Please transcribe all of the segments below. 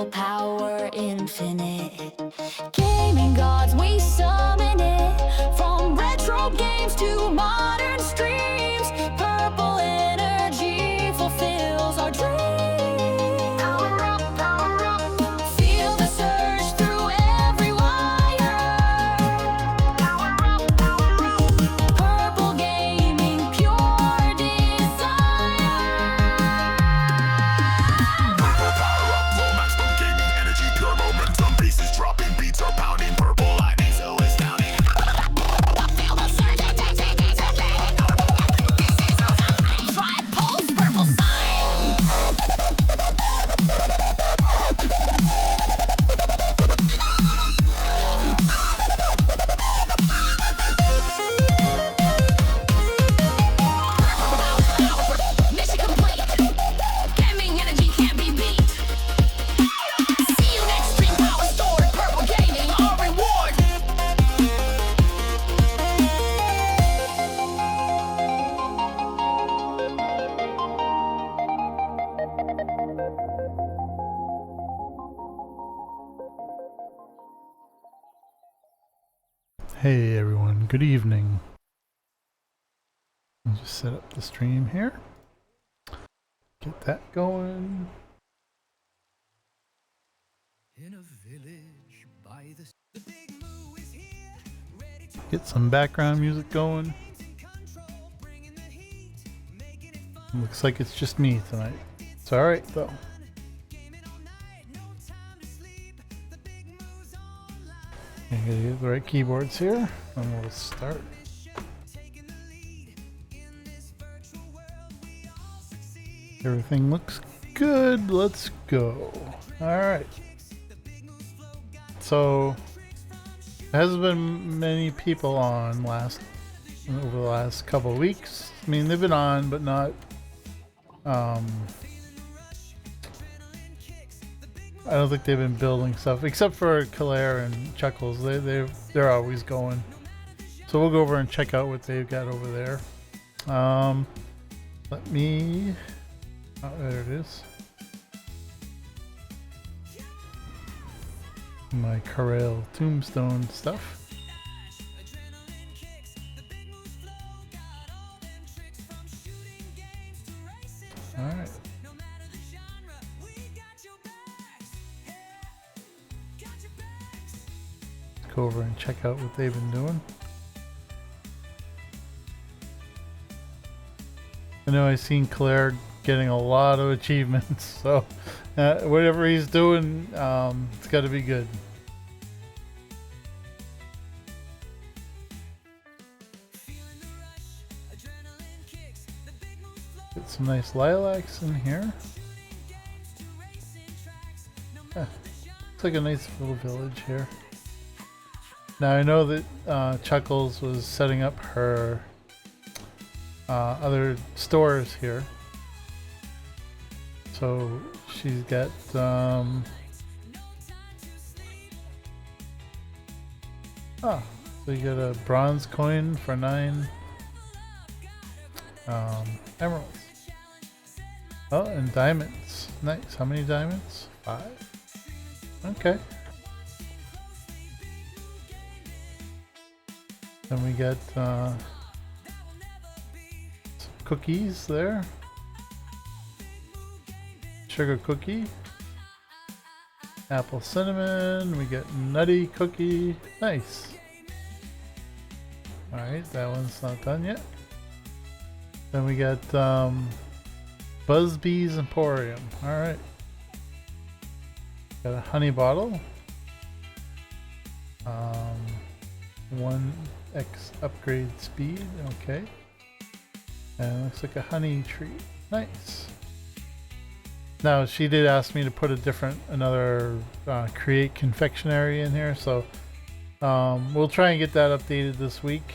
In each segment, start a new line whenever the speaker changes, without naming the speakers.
control, power infinite. Gaming gods, we summon it. From retro games to modern streams, purple energy fulfills our dreams. Power up, feel the surge through every wire. Power up, purple gaming, pure desire.
Purple power up, full maximum gaming energy, pure momentum. Bases dropping, beats are pounding. Purple lightning so astounding.
Feel the surge, Try pulse, purple sign. Mission complete. Gaming energy can't be beat. See you next stream. Power stored. Purple gaming, our reward.
Hey everyone, good evening. I'll just set up the stream here. Get that going.
In a village by the big moo is here, ready to
Get some background music going.
control, bringing the heat, making it fun,
Looks like it's just me tonight. It's alright though.
gaming all night, no time to sleep. The big moo's online,
I gotta get the right keyboards here and we'll start.
taking the lead in this virtual world. We all succeed.
Everything looks good. Let's go. Alright. So there hasn't been many people on over the last couple of weeks. I mean, they've been on, but not I don't think they've been building stuff except for Claire and Chuckles. They're always going. So we'll go over and check out what they've got over there. Let me. Oh, there it is. My Corel Tombstone stuff.
Adrenaline kicks, the big moo's flow, got all them tricks from shooting games to racing
All
tracks.
right.
No matter the genre, we got your backs. Hey, got your backs.
Let's go over and check out what they've been doing. I know I've seen Claire getting a lot of achievements, so whatever he's doing, it's got to be good.
Feeling the rush, adrenaline kicks, the big moo's flow,
Get some nice lilacs in here.
games to racing tracks. No
Yeah,
matter the genre,
looks like a nice little village here. Now I know that Chuckles was setting up her other stores here. So she's got so you get a bronze coin for 9 emeralds. Oh, and diamonds. Nice. How many diamonds? 5. Okay. Then we get some cookies there. Sugar cookie. Apple cinnamon. We get nutty cookie. Nice. Alright, that one's not done yet. Then we got Buzzbee's Emporium. Alright. Got a honey bottle. 1x upgrade speed. Okay. And it looks like a honey tree. Nice. Now she did ask me to put another create confectionery in here, so we'll try and get that updated this week.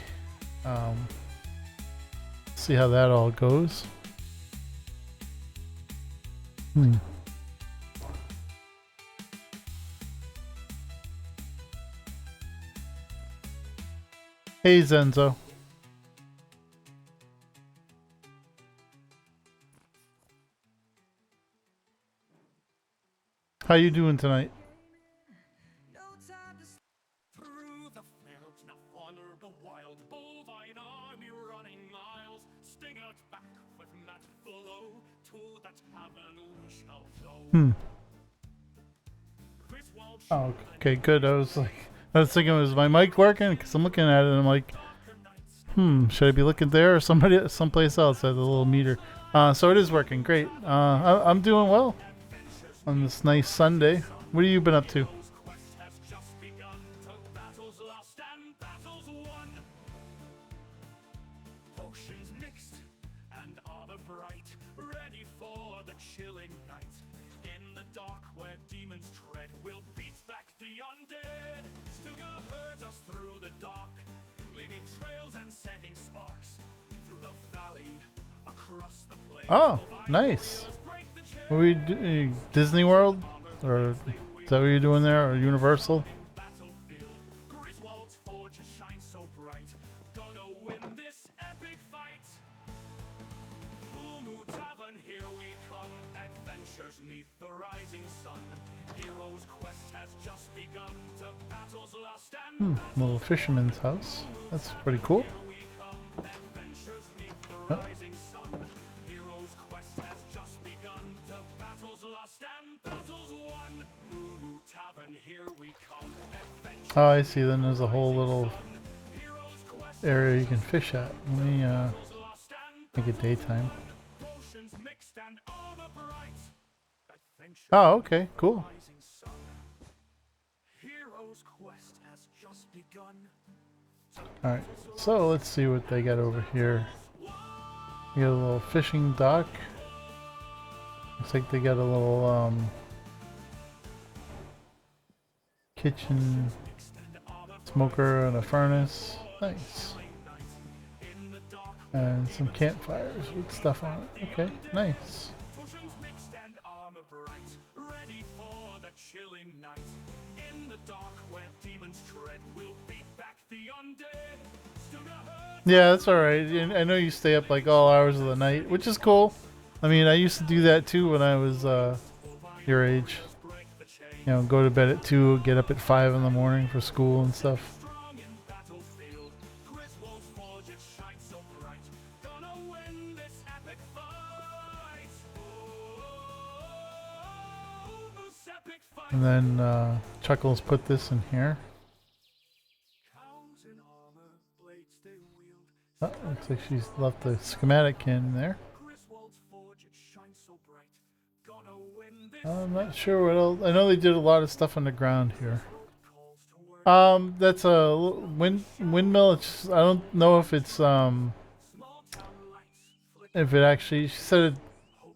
See how that all goes. Hey Zenzo. How How you doing tonight?
No time to
Through the fields, now wander the wild bovine army running miles. Sting out back with mat below, to the tavern we shall go. Griswold
Oh, okay, good. I was thinking, was my mic working? Because I'm looking at it and I'm like, should I be looking there or someplace else at the little meter? So it is working. Great. I'm doing well on this nice Sunday. What have you been up to?
quest has just begun, to battles lost and battles won. Potions mixed and armor bright, ready for the chilling night. In the dark where demons tread, we'll beat back the undead. Stuga herds us through the dark, leaving trails and sending sparks through the valley, across the plain.
Oh, nice. What were you Disney World? Or is that what you're doing there? Or Universal?
Battlefield, Griswold's forge shines so bright. Gonna win this epic fight. Full Moon Tavern, here we come. Adventures neath the rising sun. Hero's quest has just begun. To battles lost and
Little fisherman's house. That's pretty cool.
we come. Adventures neath the rising sun. Hero's quest has just begun. To battles lost and battles won. Full Moon Tavern, here we come. Adventures
Oh, I see. Then there's a whole little
Heroes quest
area you can fish at. Let me
lost and
make it daytime.
potions mixed and armor bright. Adventure
Oh, okay, cool.
rising sun. Heroes quest has just begun.
All right. So let's see what they got over here. You got a little fishing dock. Looks like they got a little kitchen smoker and a furnace. Nice. And some campfires with stuff on it. Okay, nice.
Potions mixed and armor bright. Ready for the chilling night. In the dark where demons tread, we'll beat back the undead. Stuga herd
Yeah, that's all right. And I know you stay up like all hours of the night, which is cool. I mean, I used to do that too when I was your age.
break the chain.
You know, go to bed at 2, get up at 5 in the morning for school and stuff.
Strong in battlefield. Griswold's forge, it shines so bright. Gonna win this epic fight. Oh, this epic fight.
And then Chuckles put this in here.
Cows in armor, blades they wield.
Oh, looks like she's left the schematic in there.
Griswold's forge, it shines so bright. Gonna win this
I'm not sure what else. I know they did a lot of stuff on the ground here.
calls to work.
That's a windmill. It's, I don't know if it's
Small town lights flicker
if it actually. She said it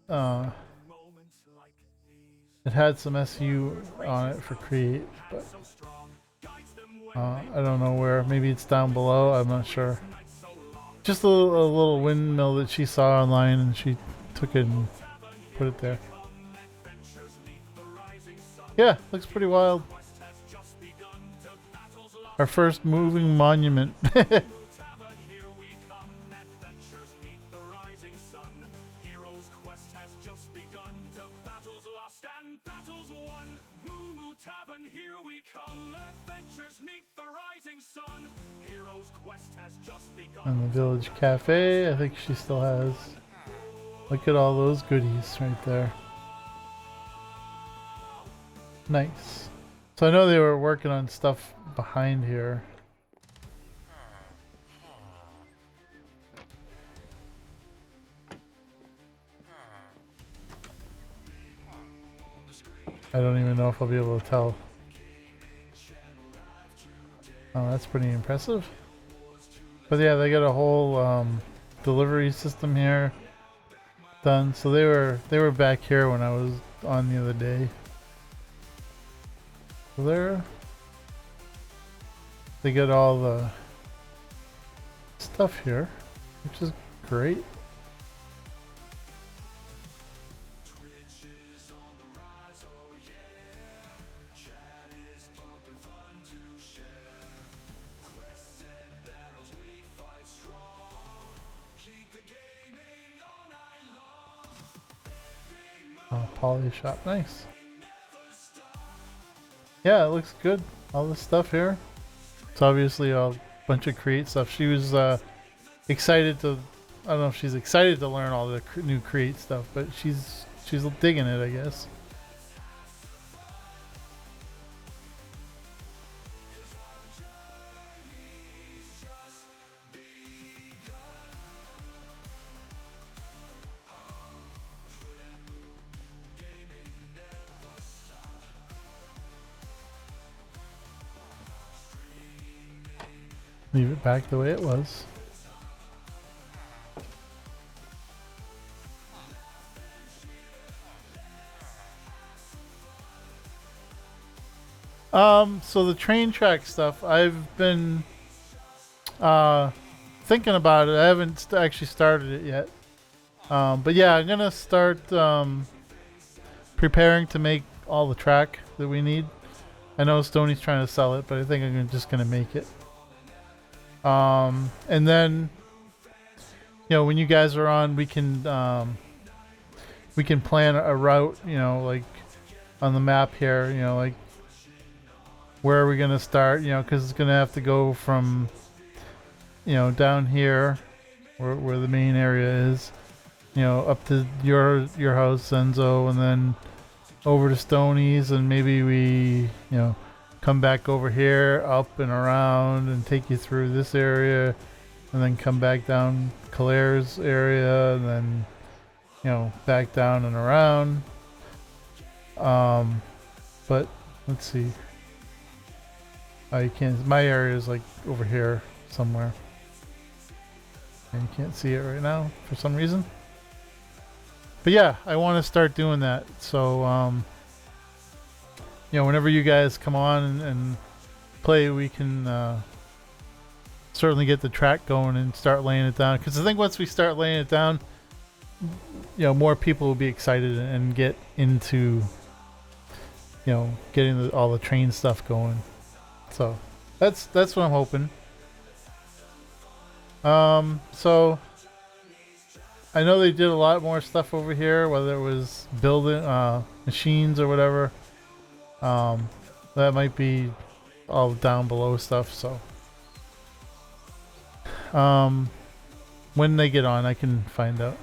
moments like these.
it had some SU on it for create, but
So strong, guides them when
I don't know where. Maybe it's down below. I'm not sure. Just a little windmill that she saw online and she took it and put it there.
adventures neath the rising sun.
Yeah, looks pretty wild.
Quest has just begun. To battles lost.
Our first moving monument.
Tavern, here we come. Adventures neath the rising sun. Heroes' quest has just begun. To battles lost and battles won. Moo Tavern, here we come. Adventures neath the rising sun. Heroes' quest has just begun.
And the village cafe, I think she still has. Look at all those goodies right there. Nice. So I know they were working on stuff behind here. I don't even know if I'll be able to tell. Oh, that's pretty impressive. But yeah, they got a whole delivery system here done. So they were back here when I was on the other day. So they got all the stuff here, which is great. Oh, poly shop, nice. Yeah, it looks good. All this stuff here. It's obviously a bunch of Create stuff. She was excited to. I don't know if she's excited to learn all the new Create stuff, but she's digging it, I guess. Leave it back the way it was. So the train track stuff, I've been thinking about it. I haven't actually started it yet. But yeah, I'm gonna start preparing to make all the track that we need. I know Stoney's trying to sell it, but I think I'm just gonna make it. And then, you know, when you guys are on, we can plan a route, you know, like on the map here, you know, like where are we going to start, you know, because it's going to have to go from, you know, down here where the main area is, you know, up to your house, Enzo, and then over to Stoney's, and maybe we, you know, come back over here, up and around, and take you through this area, and then come back down Claire's area, and then, you know, back down and around. But let's see. You can't. My area is like over here somewhere, and you can't see it right now for some reason. But yeah, I want to start doing that. So, you know, whenever you guys come on and play, we can certainly get the track going and start laying it down. Because I think once we start laying it down, you know, more people will be excited and get into, you know, getting all the train stuff going. So that's what I'm hoping. So I know they did a lot more stuff over here, whether it was building machines or whatever. That might be all down below stuff. So when they get on, I can find out.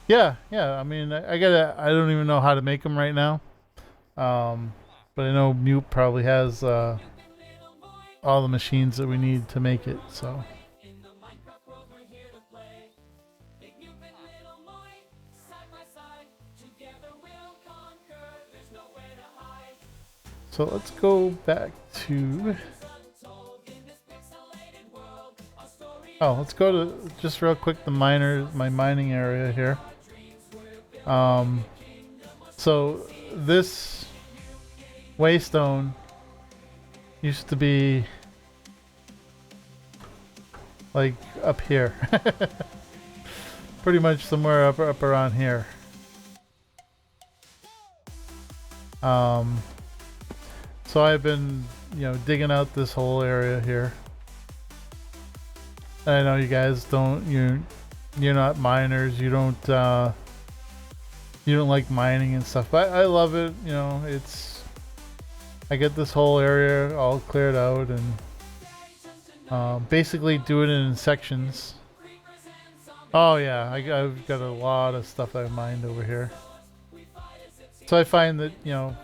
Yeah. I mean, I don't even know how to make them right now. But I know Mute probably has all the machines that we need to make it. So. So let's go back to. Oh, let's go to just real quick my mining area here. So this waystone used to be like up here, pretty much somewhere up around here. So I've been, you know, digging out this whole area here. I know you guys you're not miners. You don't like mining and stuff, but I love it. You know, I get this whole area all cleared out and basically do it in sections. Oh yeah, I've got a lot of stuff I've mined over here. So I find that, you know,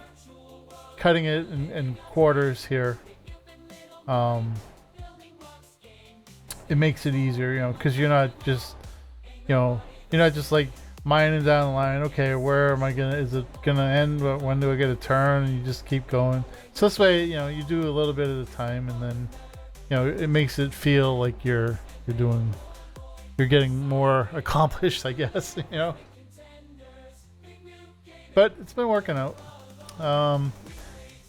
cutting it in quarters here, it makes it easier, you know, because you're not just like mining down the line. Okay, where am I is it gonna end? When do I get a turn? And you just keep going. So this way, you know, you do a little bit at a time, and then, you know, it makes it feel like you're getting more accomplished, I guess, you know. But it's been working out.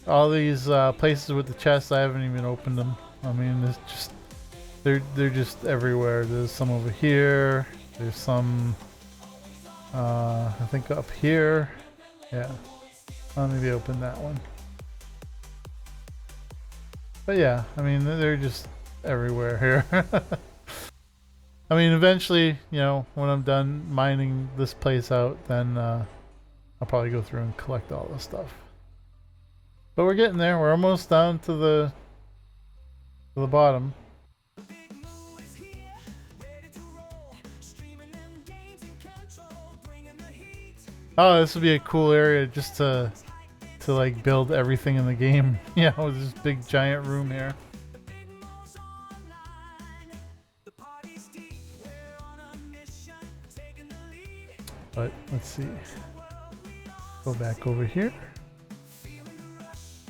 All these places with the chests, I haven't even opened them. I mean, it's just they're just everywhere. There's some over here. There's some I think up here. Yeah, I'll maybe open that one. But yeah, I mean, they're just everywhere here. I mean, eventually, you know, when I'm done mining this place out, then I'll probably go through and collect all this stuff. But we're getting there. We're almost down to the bottom.
Big Moo is here, ready to roll. Streaming them games in control, bringing the heat.
Oh, this would be a cool area just to like build everything in the game. Yeah, with this big giant room here.
The Big Moo's online. The party's deep, we're on a mission, taking the lead.
But let's see. Go back over here.
Feeling the rush,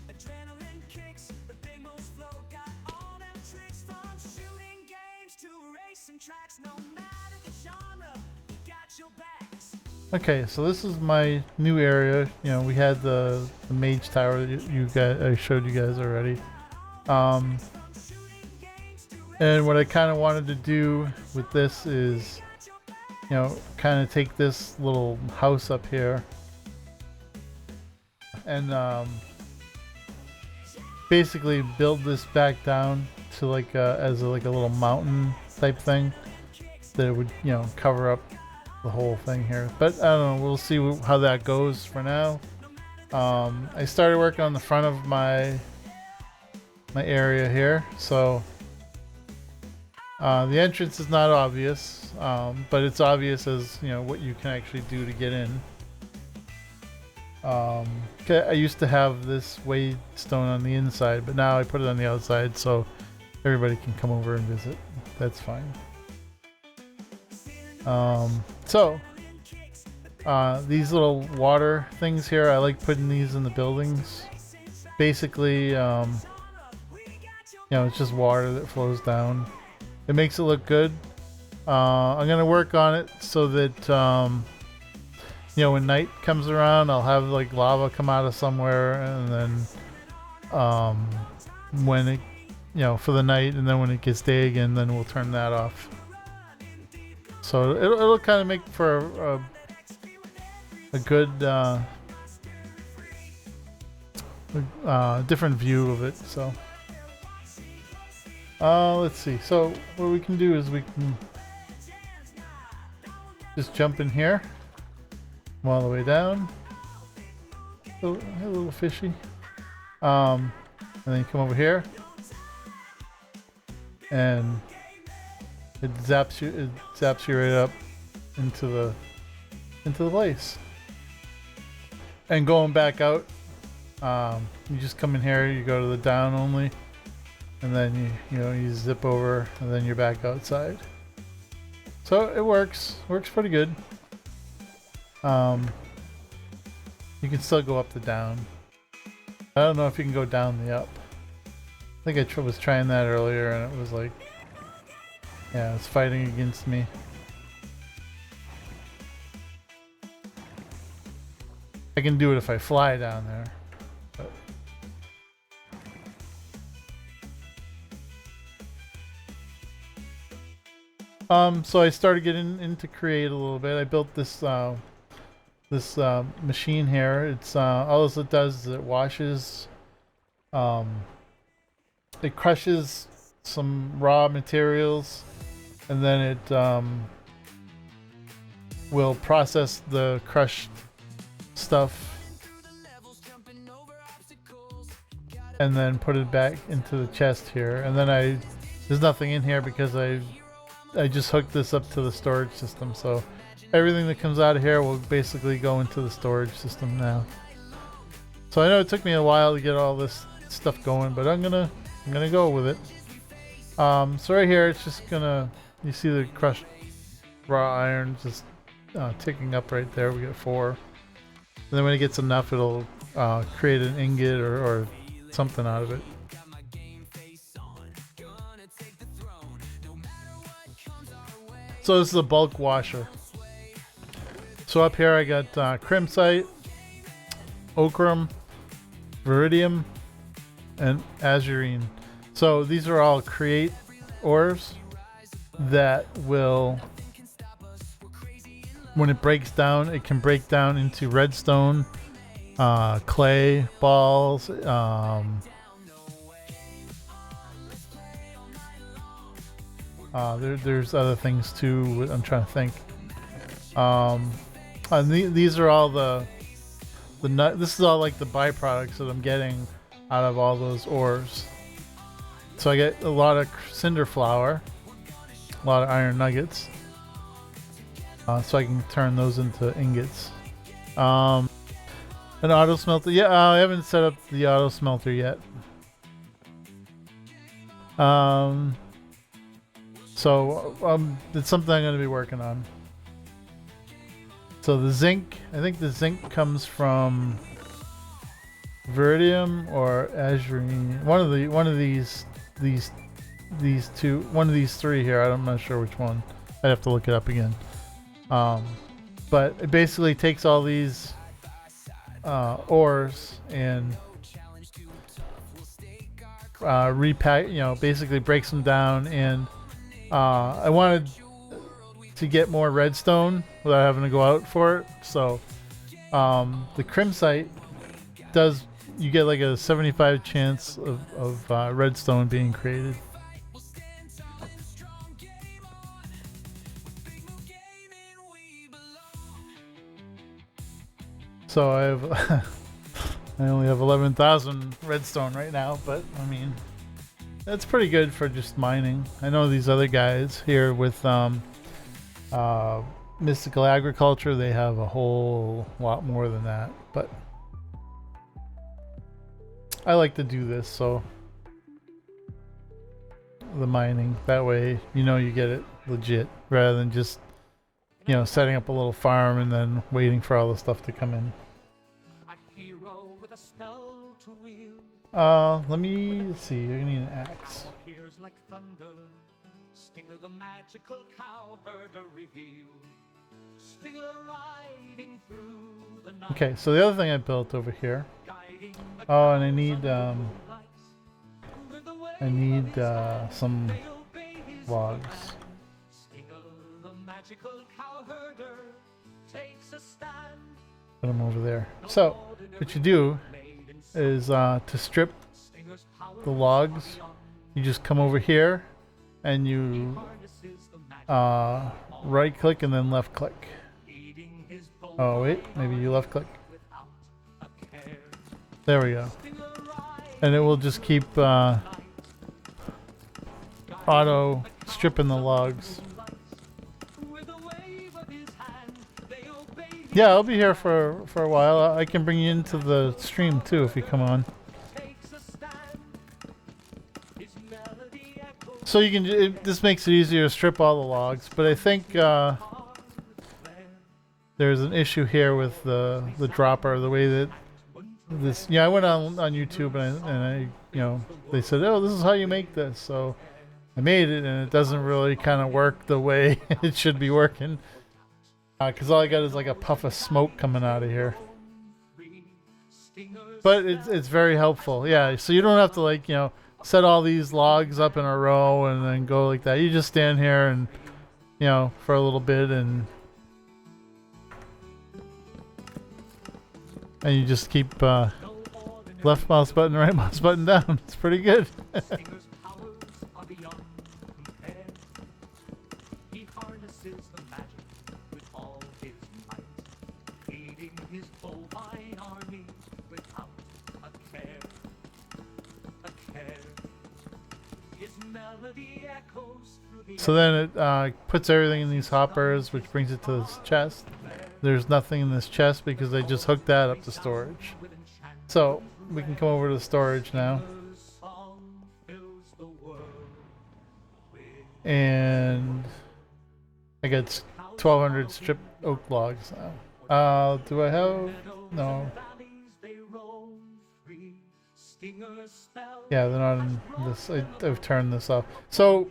adrenaline kicks. The Big Moo's flow got all them tricks, from shooting games to racing tracks. No matter the genre, we got your backs.
Okay, so this is my new area. You know, we had the mage tower that you guys, I showed you guys already. And what I kind of wanted to do with this is, you know, kind of take this little house up here and basically build this back down to like as like a little mountain type thing that would, you know, cover up the whole thing here. But I don't know, we'll see how that goes for now. I started working on the front of my area here, so the entrance is not obvious, but it's obvious as, you know, what you can actually do to get in. I used to have this waystone on the inside, but now I put it on the outside so everybody can come over and visit. That's fine. These little water things here, I like putting these in the buildings. Basically, you know, it's just water that flows down. It makes it look good. I'm gonna work on it so that you know, when night comes around, I'll have like lava come out of somewhere, and then when it, you know, for the night, and then when it gets day again, then we'll turn that off. So it'll kind of make for a good different view of it. So let's see. So what we can do is we can just jump in here, come all the way down. A little fishy. And then come over here, and it zaps you right up into the place. And going back out, you just come in here, you go to the down only, and then you zip over, and then you're back outside. So it works pretty good. You can still go up the down. I don't know if you can go down the up. I think I was trying that earlier, and it was like, yeah, it's fighting against me. I can do it if I fly down there. But so I started getting into Create a little bit. I built this machine here. It's all it does is it washes, it crushes some raw materials, and then it will process the crushed stuff and then put it back into the chest here. And then there's nothing in here because I just hooked this up to the storage system, so everything that comes out of here will basically go into the storage system now. So I know it took me a while to get all this stuff going, but I'm gonna go with it. So right here, it's just you see the crushed raw iron just ticking up right there. We got 4. And then when it gets enough, it'll create an ingot or something out of it. So this is a bulk washer. So up here I got crimsite, ochrum, viridium, and azurine. So these are all Create ores that will, when it breaks down, it can break down into redstone, clay balls, there's other things too. I'm trying to think. And these are all the the nut. This is all like the byproducts that I'm getting out of all those ores. So I get a lot of cinder flour, a lot of iron nuggets, so I can turn those into ingots. An auto smelter. Yeah, I haven't set up the auto smelter yet. So it's something I'm going to be working on. So the zinc, I think the zinc comes from Viridium or Azurine. One of these two, one of these three here. I'm not sure which one. I'd have to look it up again. But it basically takes all these ores and repack, basically breaks them down. And I wanted to get more redstone without having to go out for it. So the Crimsite does, you get like a 75 chance of redstone being created. So I have I only have 11,000 redstone right now, but I mean that's pretty good for just mining. I know these other guys here with Mystical Agriculture, they have a whole lot more than that, but I like to do this, so the mining, that way you get it legit rather than just setting up a little farm and then waiting for all the stuff to come in. Let me see. You're gonna need an axe.
Like thunder, Stinger the magical cow herder revealed. Stinger riding through the night.
Okay, so the other thing I built over here. Oh, and I need some logs.
Stinger the magical cow herder takes a stand.
Put them over there. So what you do is to strip the logs, you just come over here and you right click and then left click. Oh wait, maybe you left click. There we go. And it will just keep auto stripping the logs. Yeah, I'll be here for a while. I can bring you into the stream too if you come on. So you can. This makes it easier to strip all the logs, but I think there's an issue here with the dropper. The way that this. Yeah, I went on YouTube and I they said, oh, this is how you make this. So I made it, and it doesn't really kind of work the way it should be working. Because all I got is like a puff of smoke coming out of here. But it's very helpful. Yeah, so you don't have to set all these logs up in a row and then go like that. You just stand here and for a little bit and you just keep left mouse button, right mouse button down. It's pretty good. So then it puts everything in these hoppers, which brings it to this chest. There's nothing in this chest because I just hooked that up to storage. So we can come over to the storage now. And I got 1,200 stripped oak logs now. Do I have? No. Yeah, they're not in this. I've turned this off. So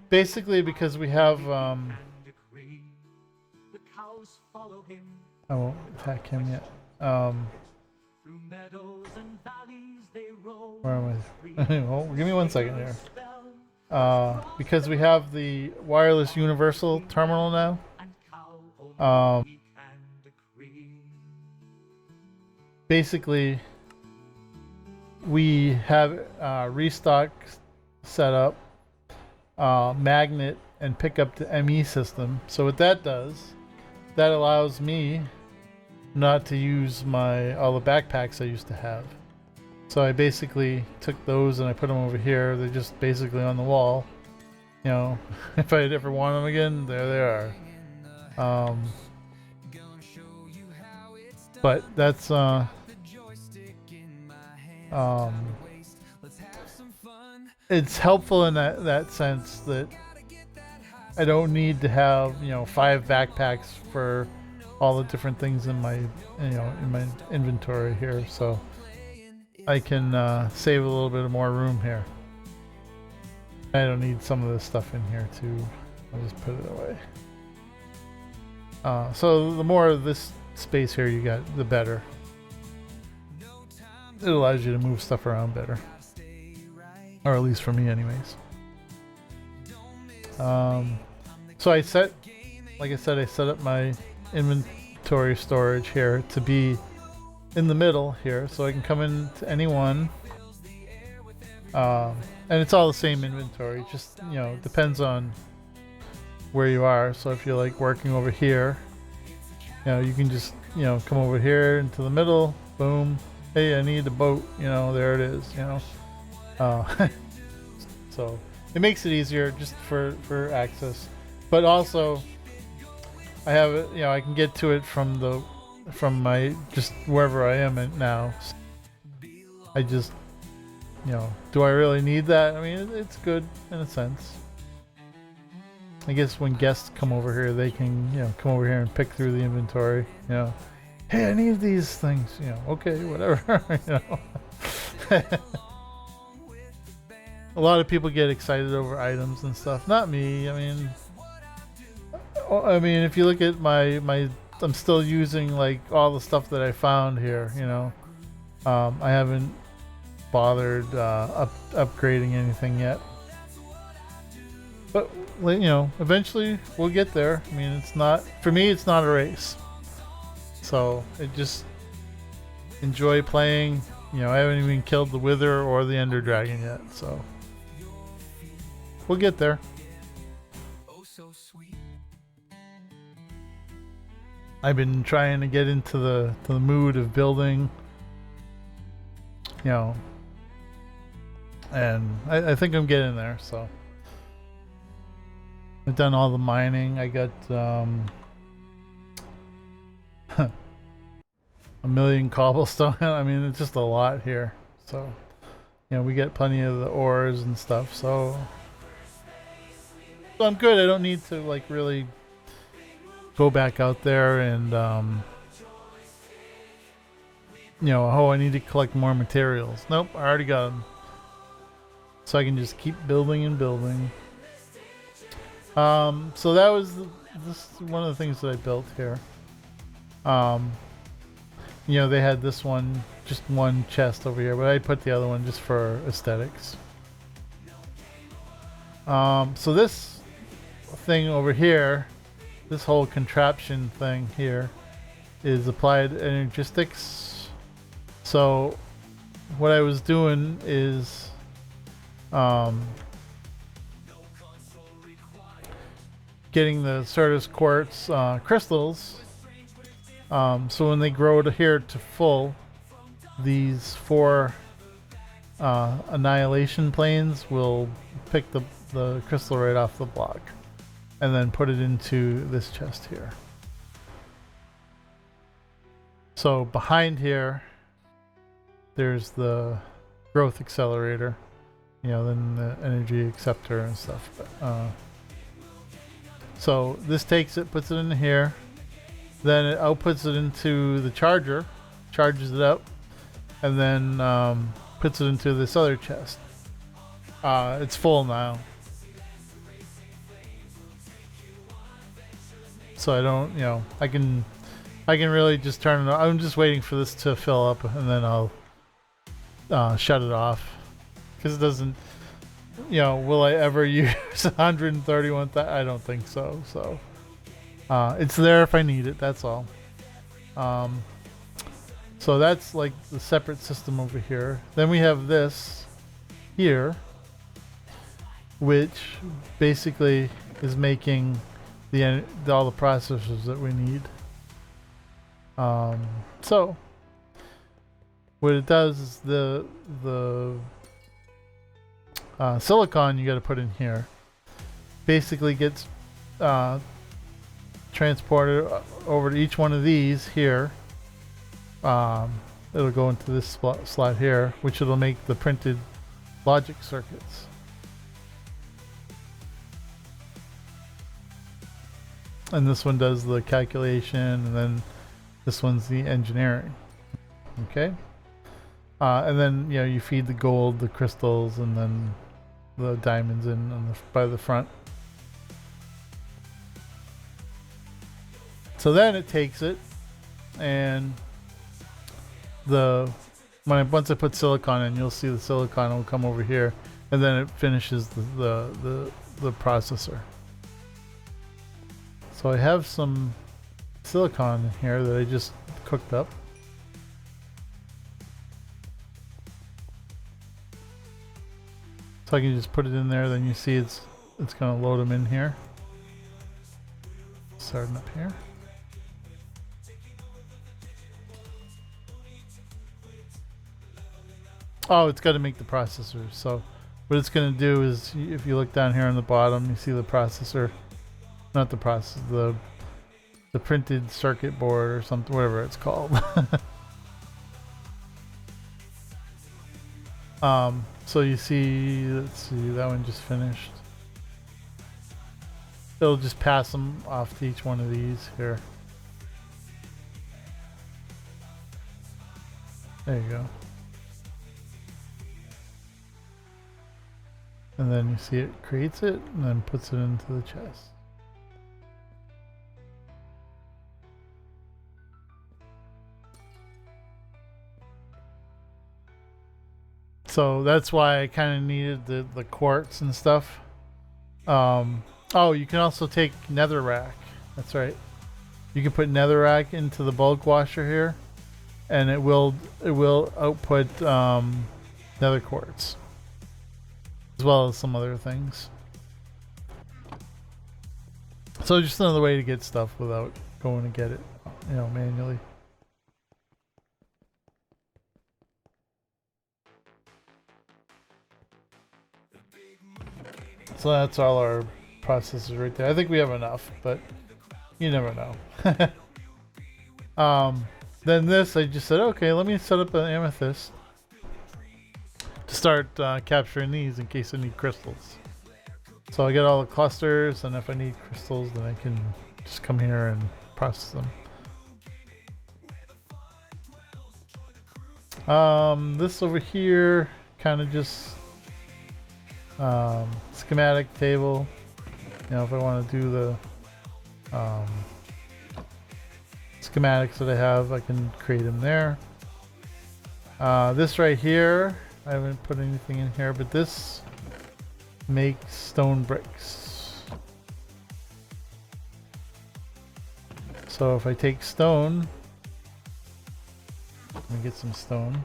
basically, because we have I won't attack him yet. Where am I? Oh, give me 1 second here. Because we have the wireless universal terminal now. Basically, we have restock set up, magnet, and pick up the ME system. So what that does, that allows me not to use all the backpacks I used to have. So I basically took those and I put them over here. They're just basically on the wall. You know, if I'd ever want them again, there they are. But that's it's helpful in that sense that I don't need to have 5 backpacks for all the different things in my in my inventory here, so I can save a little bit more room here. I don't need some of this stuff in here too. I'll just put it away. So the more of this space here you got, the better. It allows you to move stuff around better, or at least for me, anyways. So like I said, I set up my inventory storage here to be in the middle here, so I can come into any one. And it's all the same inventory, just depends on where you are. So if you're like working over here, you can just come over here into the middle, boom, hey, I need a boat, there it is. So it makes it easier just for access, but also I have it, I can get to it from my just wherever I am at now. I just do I really need that? I mean, it's good in a sense. I guess when guests come over here, they can come over here and pick through the inventory. Hey, I need these things. Okay, whatever. A lot of people get excited over items and stuff. Not me. I mean, if you look at my, I'm still using like all the stuff that I found here. I haven't bothered upgrading anything yet. But eventually we'll get there. I mean, it's not, for me, it's not a race. So I just enjoy playing. I haven't even killed the Wither or the Ender Dragon yet, so we'll get there. I've been trying to get into the mood of building, and I think I'm getting there. So I've done all the mining. I got a million cobblestone. I mean, it's just a lot here. So we get plenty of the ores and stuff. So I'm good. I don't need to like really go back out there and I need to collect more materials. Nope, I already got them. So I can just keep building and building. So that was this is one of the things that I built here. They had this one, just one chest over here, but I put the other one just for aesthetics. So this thing over here, this whole contraption thing here, is applied energistics. So what I was doing is getting the Certus Quartz crystals. So when they grow to here to full, these 4 annihilation planes will pick the crystal right off the block and then put it into this chest here. So behind here, there's the growth accelerator, then the energy acceptor and stuff. So this takes it, puts it in here. Then it outputs it into the charger, charges it up, and then puts it into this other chest. It's full now. So I don't, I can really just turn it on. I'm just waiting for this to fill up, and then I'll shut it off. Because it doesn't, will I ever use 131,000? I don't think so. So. It's there if I need it, that's all. So that's like the separate system over here. Then we have this here, which basically is making all the processors that we need. So what it does is the silicon you got to put in here basically gets transported over to each one of these here. It'll go into this slot here, which it'll make the printed logic circuits. And this one does the calculation, and then this one's the engineering. Okay. And then, you know, you feed the gold, the crystals, and then the diamonds in on by the front. So then it takes it, and once I put silicon in, you'll see the silicon will come over here, and then it finishes the processor. So I have some silicon in here that I just cooked up. So I can just put it in there, then you see it's going to load them in here. Starting up here. Oh, it's got to make the processor. So what it's going to do is, if you look down here on the bottom, you see the processor, not the processor, the printed circuit board or something, whatever it's called. So you see, let's see, that one just finished. It'll just pass them off to each one of these here. There you go. And then you see it creates it and then puts it into the chest. So that's why I kind of needed the quartz and stuff. Oh, you can also take netherrack. That's right. You can put netherrack into the bulk washer here, and it will output nether quartz, as well as some other things. So just another way to get stuff without going to get it, you know, manually. So that's all our processes right there. I think we have enough, but you never know. Then this, I just said, okay, let me set up an amethyst to start capturing these in case I need crystals. So I get all the clusters, and if I need crystals, then I can just come here and process them. This over here kind of just schematic table. You know, if I want to do the schematics that I have, I can create them there. This right here, I haven't put anything in here, but this makes stone bricks. So if I take stone, let me get some stone.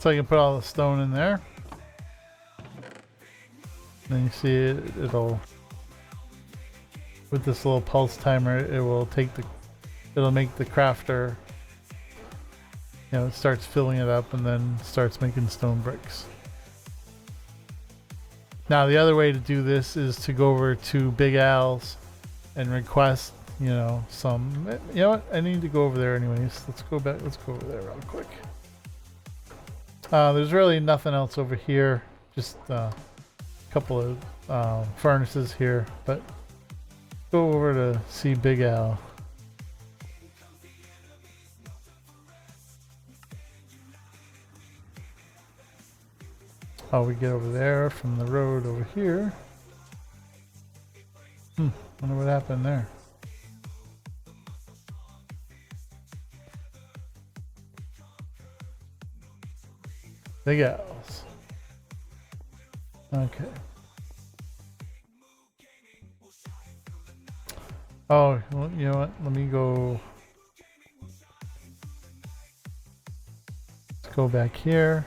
So I can put all the stone in there. Then you see it'll, with this little pulse timer, it will take it'll make the crafter, you know, it starts filling it up and then starts making stone bricks. Now the other way to do this is to go over to Big Al's and request, you know, you know what, I need to go over there anyways. Let's go over there real quick. There's really nothing else over here, just a couple of furnaces here, but go over to see Big Al. Oh, we get over there from the road over here. Wonder what happened there. Big Al's. Okay. Oh, well, you know what? Let me go. Let's go back here.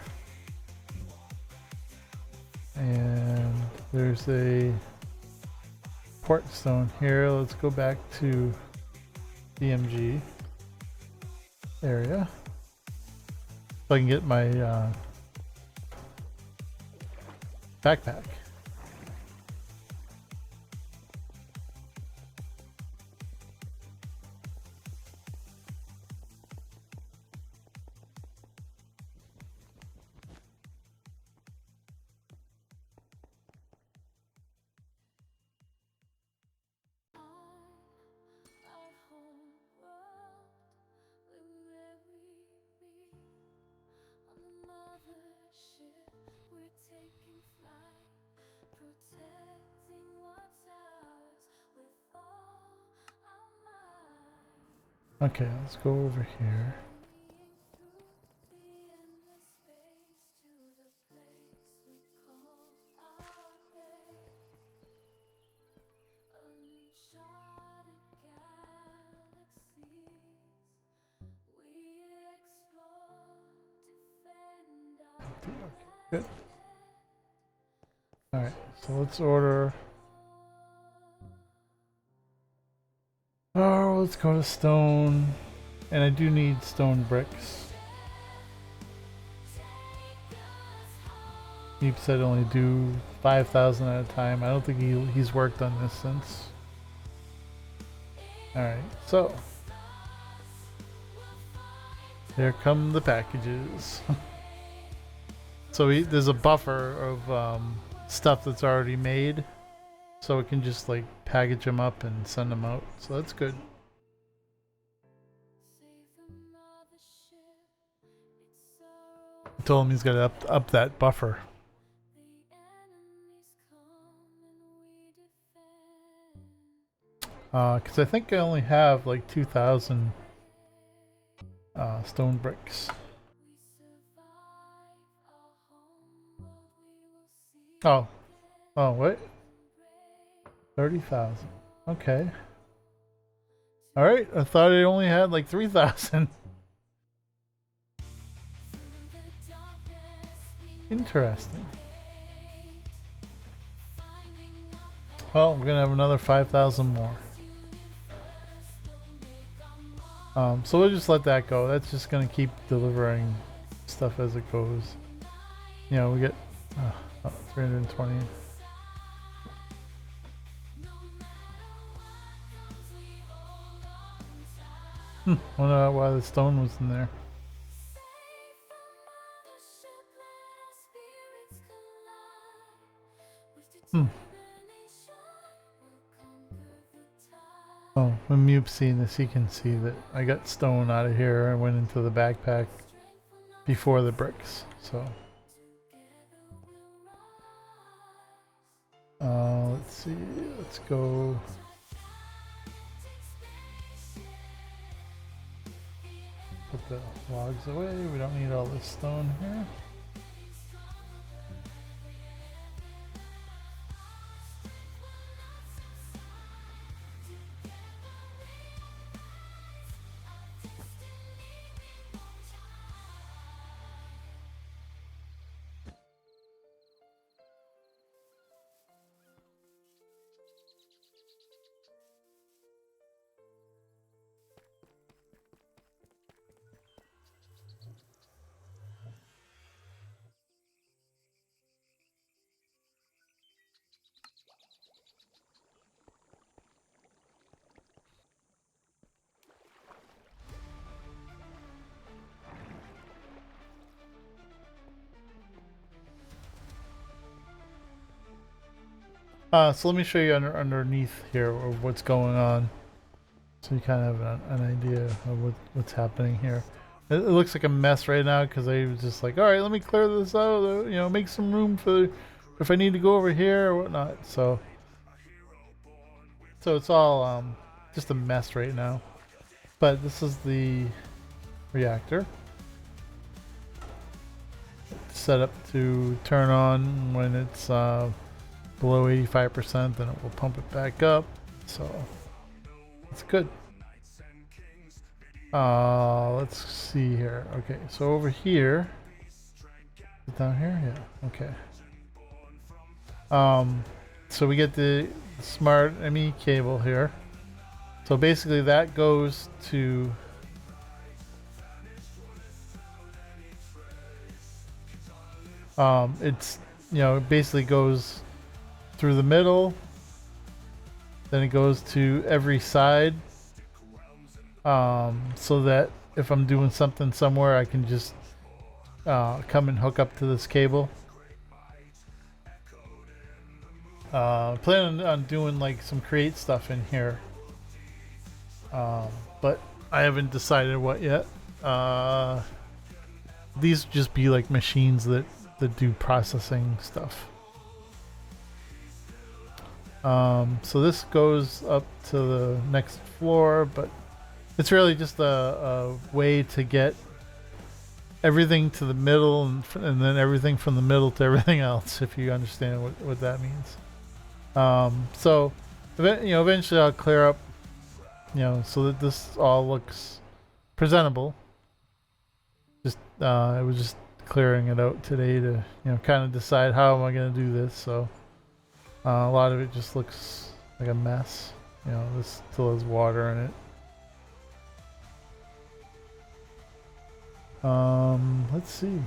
And there's a port stone here. Let's go back to DMG area so I can get my backpack.
Our whole world will every beat on the mothership. We're taking flight, protecting what's ours with all our might.
Okay, let's go over here.
Fleeing through the endless space to the place we call our base. Uncharted galaxies, we explore, defend our
Good. Alright, so let's order. Oh, let's go to stone. And I do need stone bricks. He said only do 5,000 at a time. I don't think he's worked on this since. Alright, so. Here come the packages. So there's a buffer of stuff that's already made. So we can just like package them up and send them out. So that's good. I told him he's got to up that buffer. Because I think I only have like 2,000 stone bricks. Oh, wait. 30,000. Okay. Alright, I thought I only had like 3,000. Interesting. Well, we're gonna have another 5,000 more. So we'll just let that go. That's just gonna keep delivering stuff as it goes. You know, we get 320. Wonder why the stone was in there. Oh, when Mube's seeing this, he can see that I got stone out of here. I went into the backpack before the bricks, so. Let's see, let's go. Put the logs away, we don't need all this stone here. So let me show you underneath here of what's going on, so you kind of have an idea of what's happening here. It looks like a mess right now because I was just like, all right, let me clear this out, you know, make some room for if I need to go over here or whatnot. So it's all just a mess right now. But this is the reactor. It's set up to turn on when it's below 85%, then it will pump it back up. So It's good. Let's see here. Okay, so over here. Down here? Yeah. Okay. So we get the smart ME cable here. So basically that goes to it's, you know, it basically goes through the middle, then it goes to every side, so that if I'm doing something somewhere, I can just come and hook up to this cable. Planning on doing like some create stuff in here, but I haven't decided what yet. These just be like machines that do processing stuff. So this goes up to the next floor, but it's really just a way to get everything to the middle and then everything from the middle to everything else, if you understand what that means. So eventually I'll clear up, so that this all looks presentable. Just it was just clearing it out today to kind of decide how am I going to do this. So a lot of it just looks like a mess. This still has water in it. Let's see.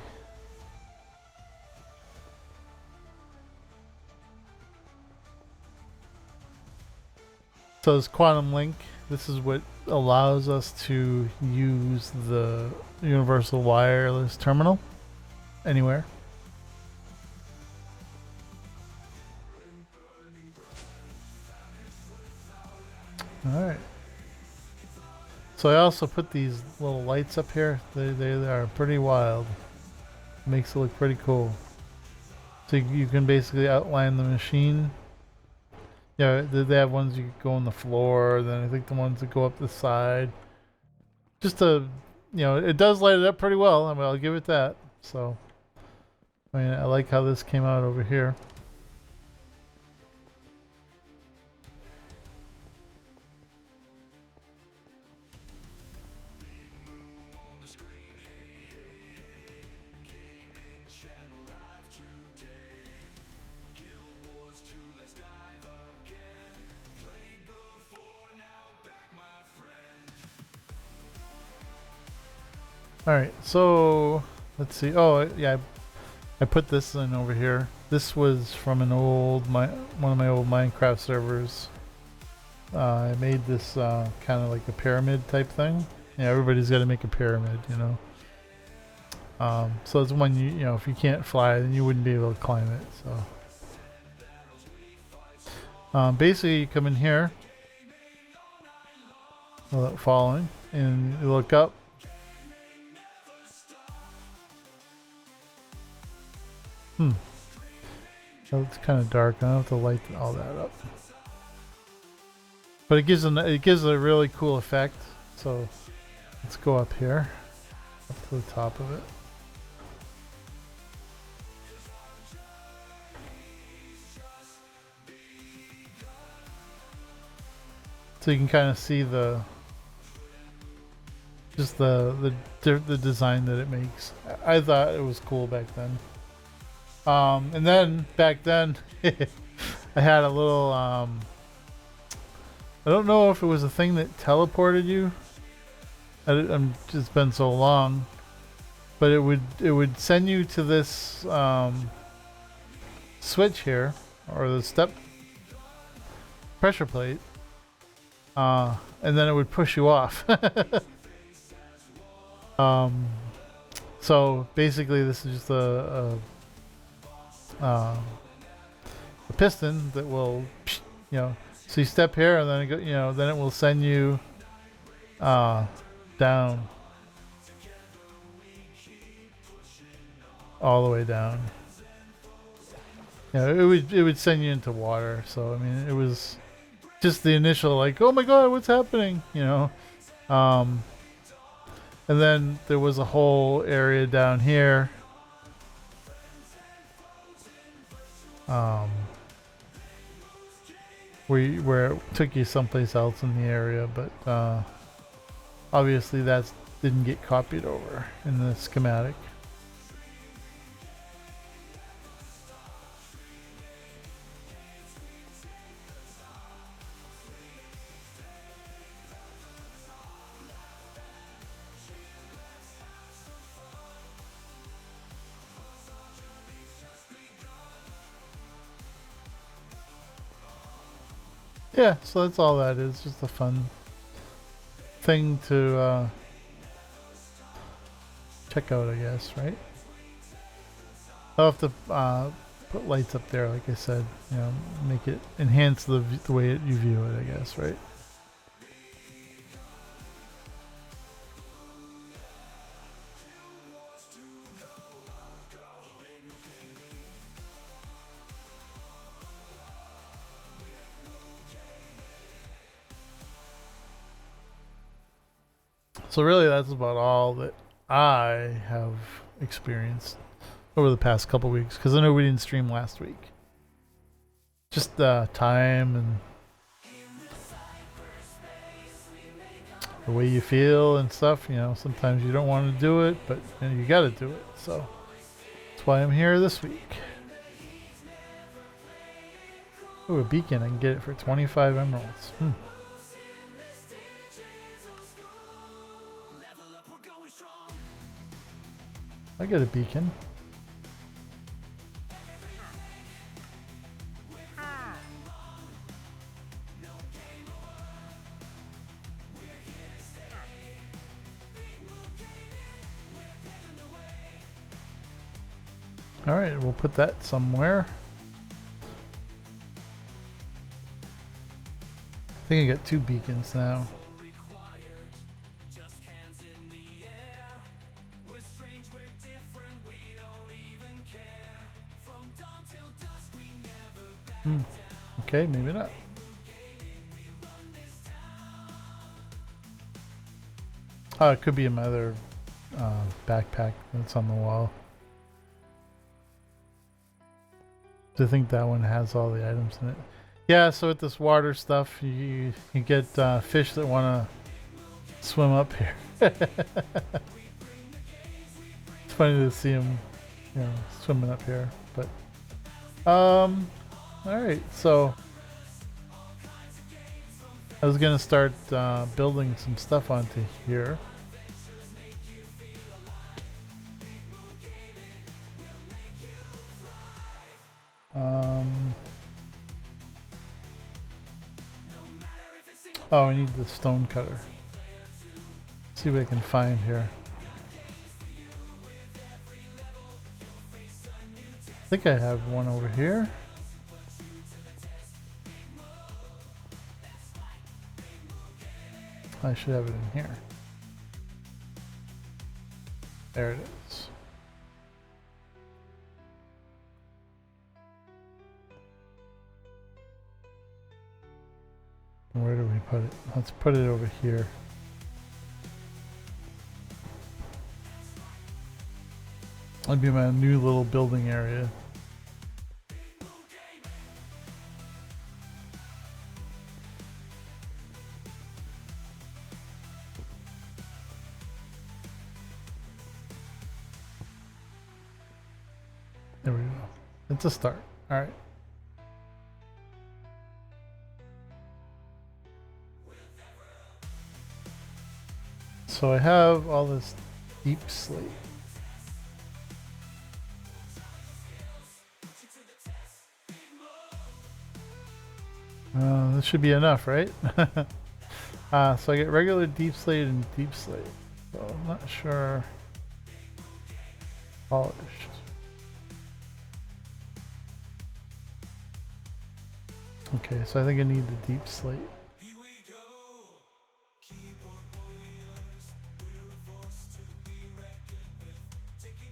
So this Quantum Link, this is what allows us to use the Universal Wireless Terminal anywhere. Alright. So I also put these little lights up here. They are pretty wild. Makes it look pretty cool. So you can basically outline the machine. Yeah, they have ones you go on the floor, then I think the ones that go up the side. Just to, it does light it up pretty well. I mean, I'll give it that. So, I mean, I like how this came out over here. Alright, so let's see. Oh, yeah, I put this in over here. This was from one of my old Minecraft servers. I made this kind of like a pyramid type thing. Yeah, everybody's got to make a pyramid, so it's one if you can't fly, then you wouldn't be able to climb it. So basically, you come in here without falling, and you look up. So it's kind of dark. I don't have to light all that up, but it gives a really cool effect. So let's go up here, up to the top of it. So you can kind of see the design that it makes. I thought it was cool back then. And then back then I had a little I don't know if it was a thing that teleported you. It's been so long, but it would send you to this switch here, or the step pressure plate, and then it would push you off. So basically this is just a piston that will, so you step here and then it go, then it will send you down, all the way down. It would send you into water. So I mean, it was just the initial like, oh my god, what's happening, and then there was a whole area down here. where it took you someplace else in the area, but obviously that didn't get copied over in the schematic. Yeah, so that's all that is, just a fun thing to check out, I guess, right? I'll have to put lights up there, like I said, you know, make it enhance the way you view it, I guess, right? So really, that's about all that I have experienced over the past couple weeks, because I know we didn't stream last week. Just time and the way you feel and stuff. You know, sometimes you don't want to do it, but you know, you got to do it. So that's why I'm here this week. Oh, a beacon! I can get it for 25 emeralds. I get a beacon. All right, we'll put that somewhere. I think I got 2 beacons now. Okay, maybe not. Oh, it could be in my other backpack that's on the wall. I think that one has all the items in it. Yeah, so with this water stuff, you get fish that want to swim up here. It's funny to see them, you know, swimming up here. But all right, so I was gonna start building some stuff onto here. Oh, I need the stone cutter. See what I can find here. I think I have one over here. I should have it in here. There it is. Where do we put it? Let's put it over here. That'd be my new little building area. There we go. It's a start. All right. So I have all this deep slate. This should be enough, right? So I get regular deep slate and deep slate. So I'm not sure. Polished. Okay, so I think I need the deep slate.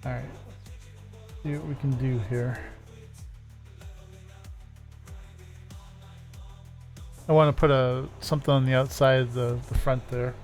Alright, see what we can do here. I want to put something on the outside of the front there.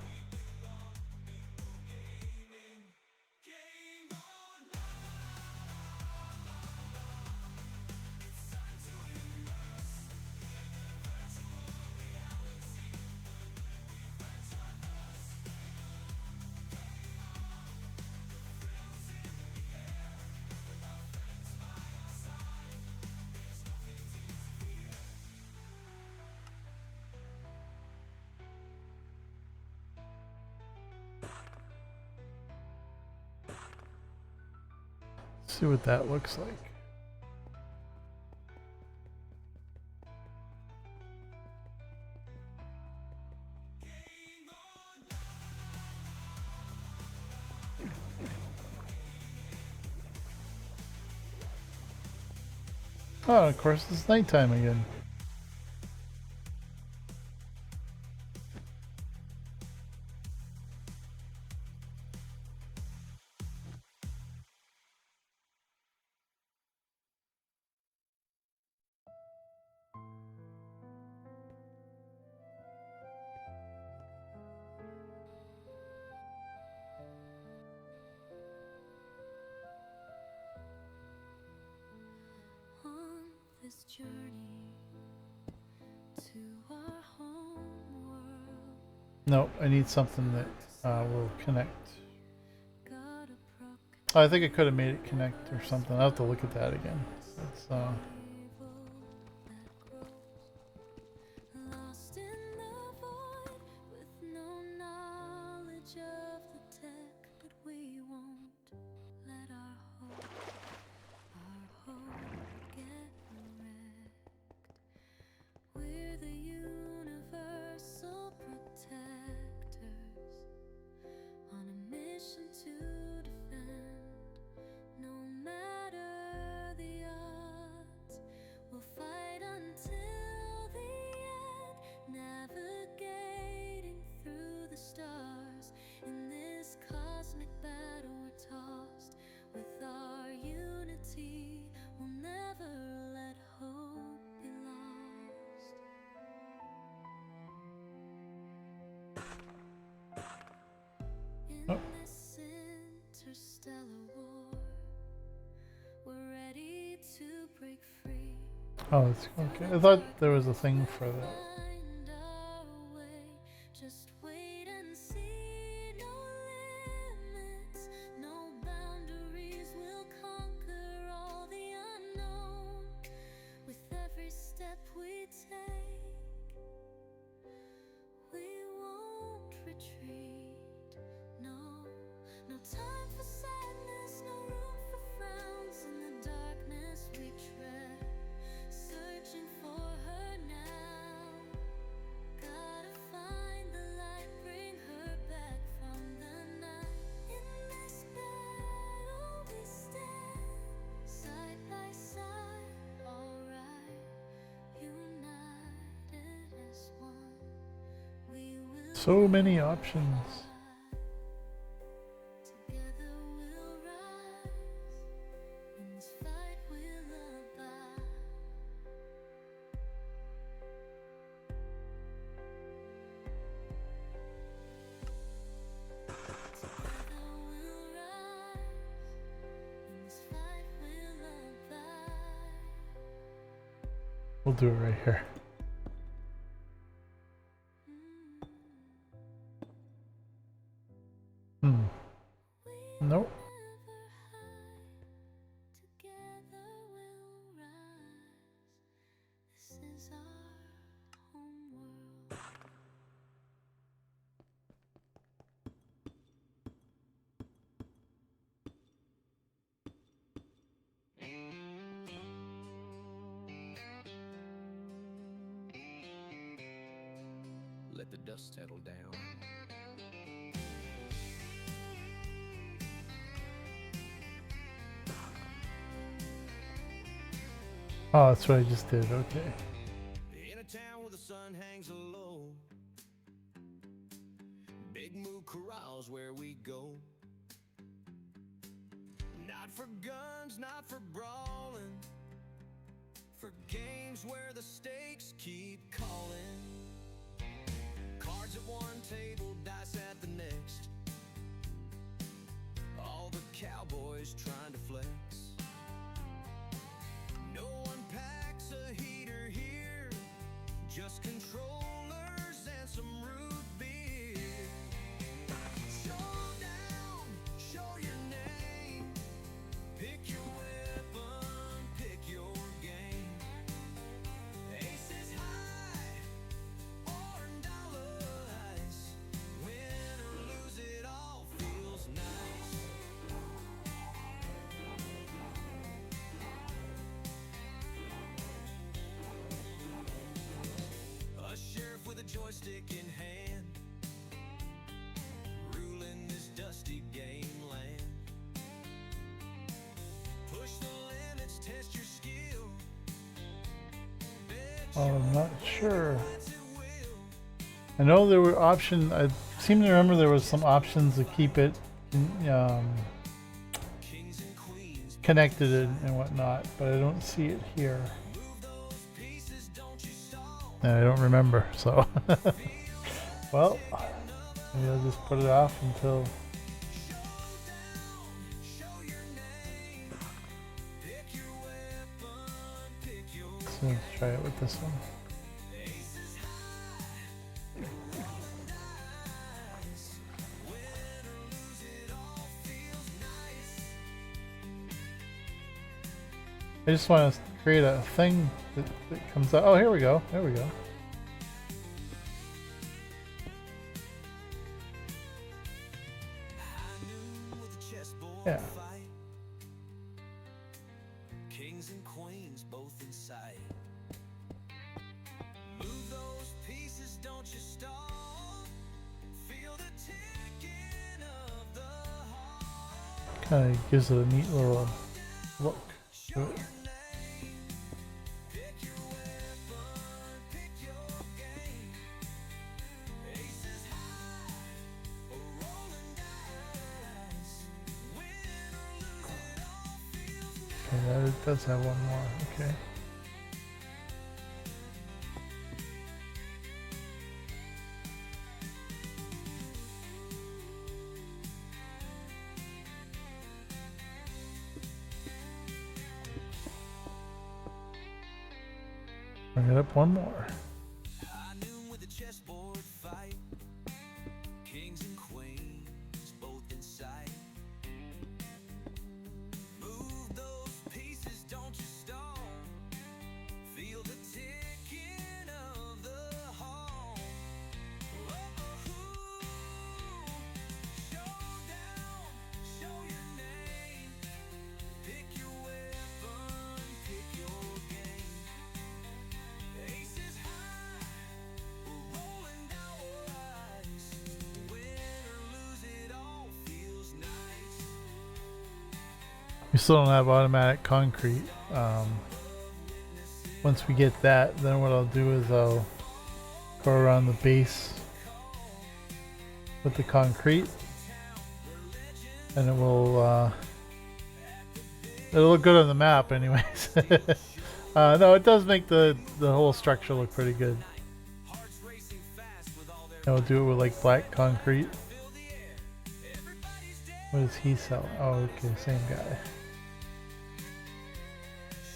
See what that looks like. Oh, of course, it's nighttime again.
On this journey to our home world,
No, I need something that will connect.
got a broken
Oh, I think I could have made it connect or something. I'll have to look at that again. It's,
evil that grows, lost in the void with no knowledge of the tech, but we won't let our hope get wrecked. We're the universal protectors on a mission to defend. No matter the odds, we'll fight until the end, navigating through the stars. In this cosmic battle, we're tossed with our unity. We'll never let hope be lost. In
Oh.
this interstellar war, we're ready to break free.
oh, it's okay. I thought there was a thing for that.
Find our way, just wait and see. No limits, no boundaries. We'll conquer all the unknown with every step we take. We won't retreat. No, no time for sadness, no room for frowns. In the darkness we tread, searching for her now. Gotta find the light, bring her back from the night. In this battle we stand, side by side, alright, united as one. We will
So many options.
together we'll rise. In this fight we'll abide. Together we'll rise. In this fight we'll abide.
We'll do it right here. Hmm. Nope.
Never hide. Together we'll rise. This is our home world.
Let the dust settle down.
Oh, that's what I just did. Okay.
In a town where the sun hangs low, Big Moo corrals where we go. Not for guns, not for brawling, for games where the stakes keep calling. Cards at one table, dice at the next. All the cowboys trying to flex. No one packs a heater here, just controllers and some root beer. Showdown, show your name, pick your weapon, pick your game. Aces high or dollar ice, win
I'm not sure. I know there were options. I seem to remember there was some options to keep it connected and whatnot, but I don't see it here. And I don't remember, so well, maybe I'll just put it off until so let's try it with this one. I just want to create a thing that comes out. Oh, here we go. There we go. Yeah.
Kings and queens both in sight. Move those pieces, don't you stall. Feel the ticking of the heart.
Kind of gives it a neat little look to it.
Pick your weapon, pick your game. Aces high, or rolling dice. Win or lose, it all feels nice.
Okay, that does have one more. Okay. Bring it up one more.
High noon with a chessboard fight. Kings and queens both in sight. Move those pieces, don't you stall. Feel the ticking of the heart. Showdown, show your name. Pick your weapon, pick your game. Aces high, we're rolling dice. Win or lose, it all feels nice.
We still don't have automatic concrete. Once we get that, then what I'll do is I'll go around the base with the concrete, and it will it'll look good on the map anyways. No, it does make the whole structure look pretty good.
Hearts racing fast with all their
And we'll do it with like black concrete.
fill the air. Everybody's dead.
What does he sell? Oh, okay, same guy.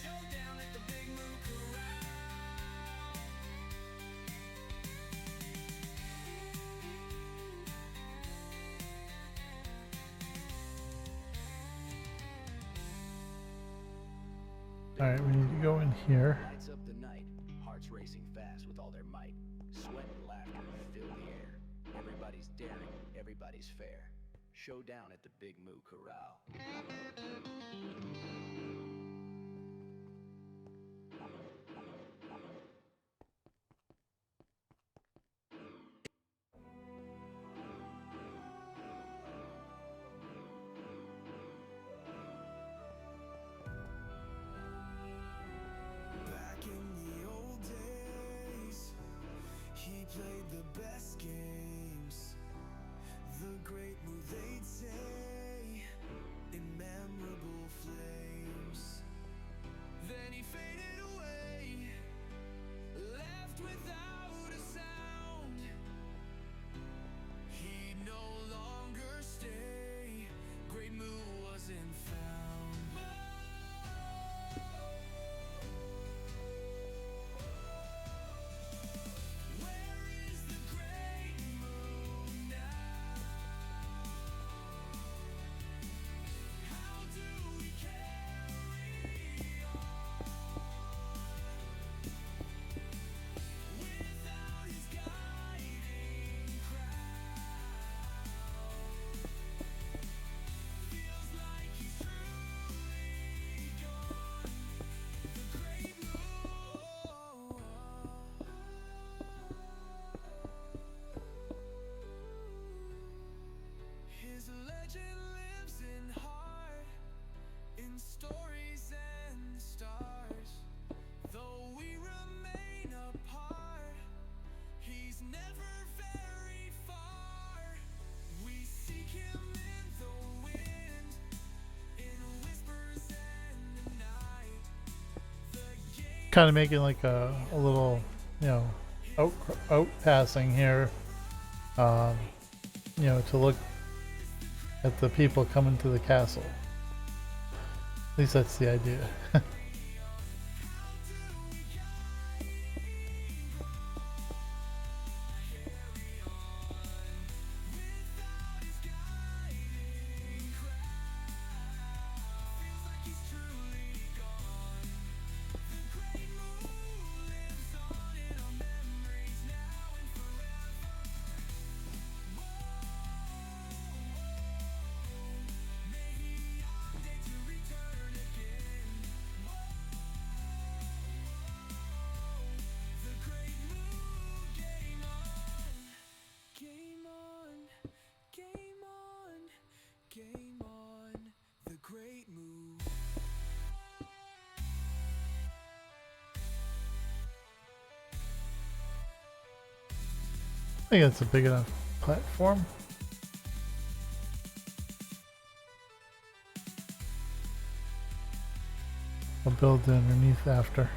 Showdown at the Big Moo Corral.
All right, we need to go in here.
Lights up the night, hearts racing fast with all their might. Sweat and laughter fill the air. Everybody's daring, everybody's fair. Showdown at the Big Moo Corral.
Back in the old days, he played the best games. The great move, they'd say, in memorable flames. Then he faded away, left without a sound. He'd no longer stay, great move wasn't found. Where is the great moon now? How do we carry on without his guiding crown? Feels like he's truly gone, the great moon. His legend lives in heart, in stories and stars. Though we remain
kind of making like a little, you know, out passing here, you know, to look at the people coming to the castle. At least that's the idea.
Game on, game on, game on, the great move.
I think it's a big enough platform. I'll build underneath after.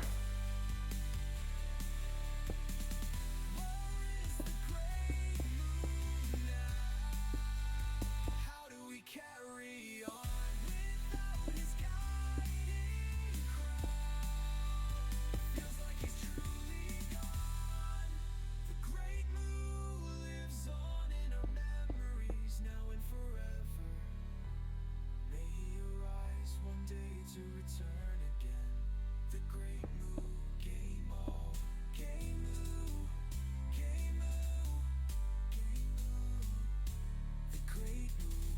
How do we carry on without his guiding cry? Feels like he's truly gone. The great Moo lives on in our memories now and forever. May he arise one day to return again. The great Moo, game on, game Moo, game Moo, game Moo, the great Moo.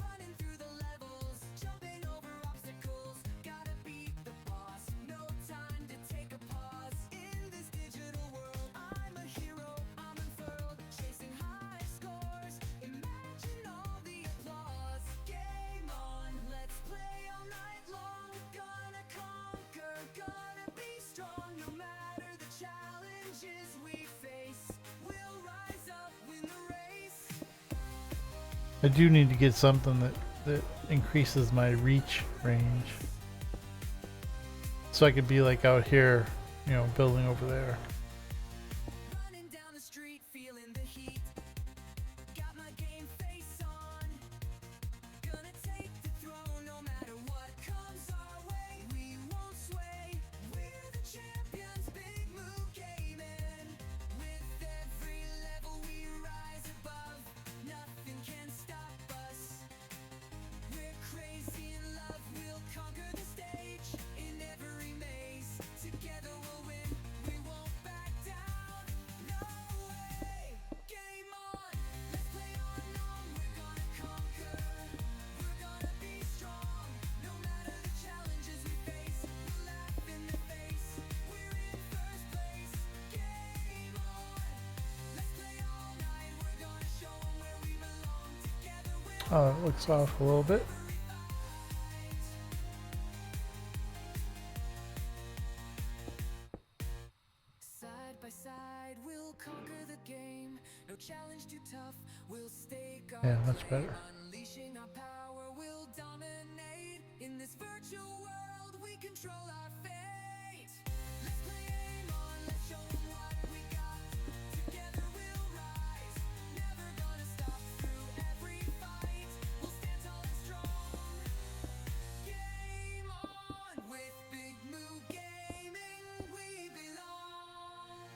Running through the levels, jumping over obstacles. Gotta beat the boss, no time to take a pause. In this digital world, I'm a hero, I'm unfurled, chasing high scores. Imagine all the applause. Game on, let's play all night long. Gonna conquer, gonna be strong. No matter the challenges we face, we'll rise up, win the race.
I do need to get something that increases my reach range. So I could be like out here, you know, building over there.
Running down the street, feeling the heat. Got my game face on. Gonna take the throne no matter what comes our way. We won't sway. We're the champions, Big Moo Gaming. With every level we rise above. Nothing can stop us. We're crazy in love. We'll conquer the stage in every maze. Together we'll win. We won't back down. No way. Game on. Let's play on. We're gonna conquer. We're gonna be strong. No matter the challenges we face, we'll laugh in the face. We're in first place. Game on. Let's play all night. We're gonna show 'em where we belong. Together we'll
Oh, it looks off a little bit.
Side by side, we'll conquer the game. No challenge too tough, we'll stake our
Yeah, much
claim.
better.
Unleashing our power, we'll dominate. In this virtual world, we control our fate. Let's play aim on, let's show 'em what we got. Together we'll rise, never gonna stop. Through every fight, we'll stand tall and strong. Game on, with Big Moo Gaming, we belong.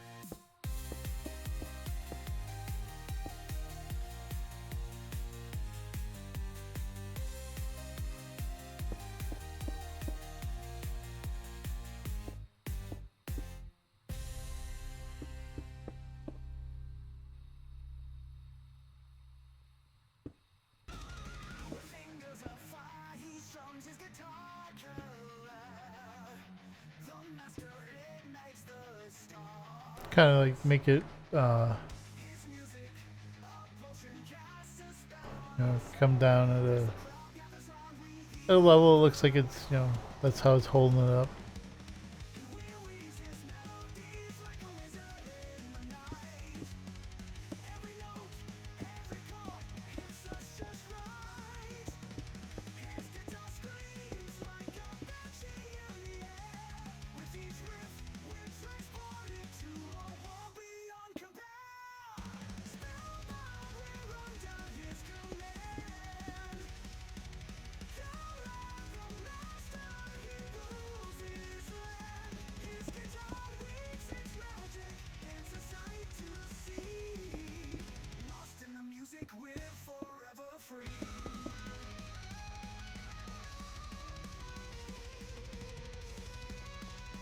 Fingers of fire, he strums his guitar killer. The master ignites the star.
Kind of like make it,
His music, a potion casts a spell.
you know, come down at a a level, it looks like it's, you know, that's how it's holding it up.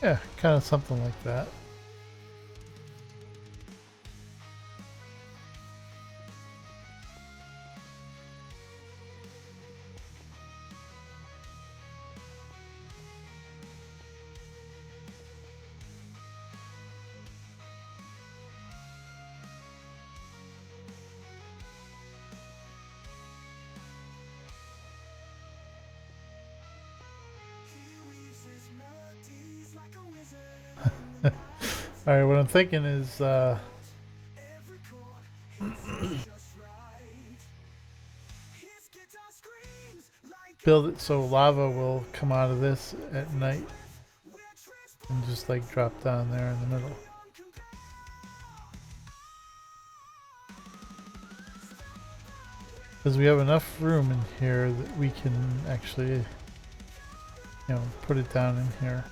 Yeah, kind of something like that. All right, what I'm thinking is build it so lava will come out of this at night and just like drop down there in the middle. Because we have enough room in here that we can actually, you know, put it down in here.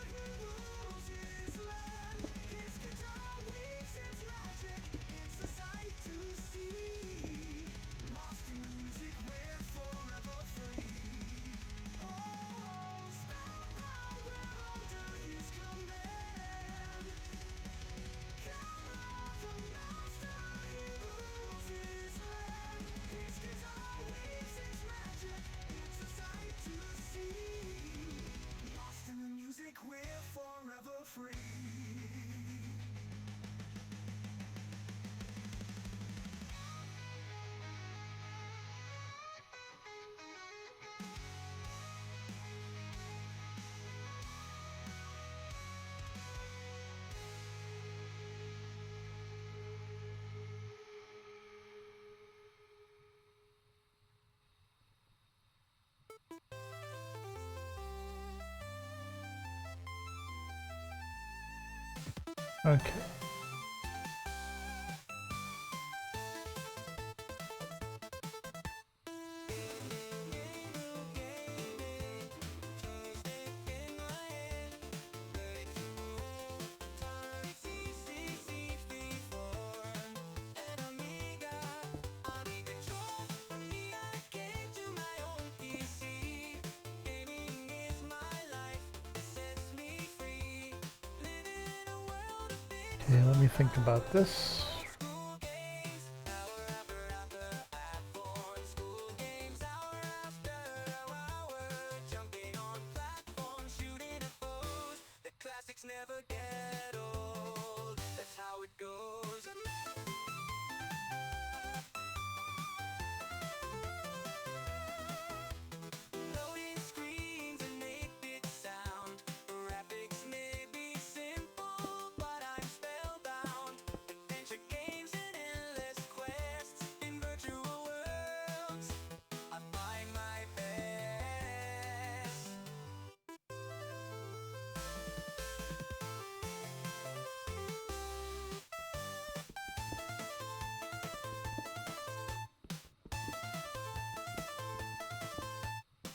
Okay. Okay, let me think about this.
Never get old. That's how it goes. Loading screens and 8-bit sound. Graphics may be simple, but I'm spellbound. Adventure games and endless quests in virtual worlds. I find my best.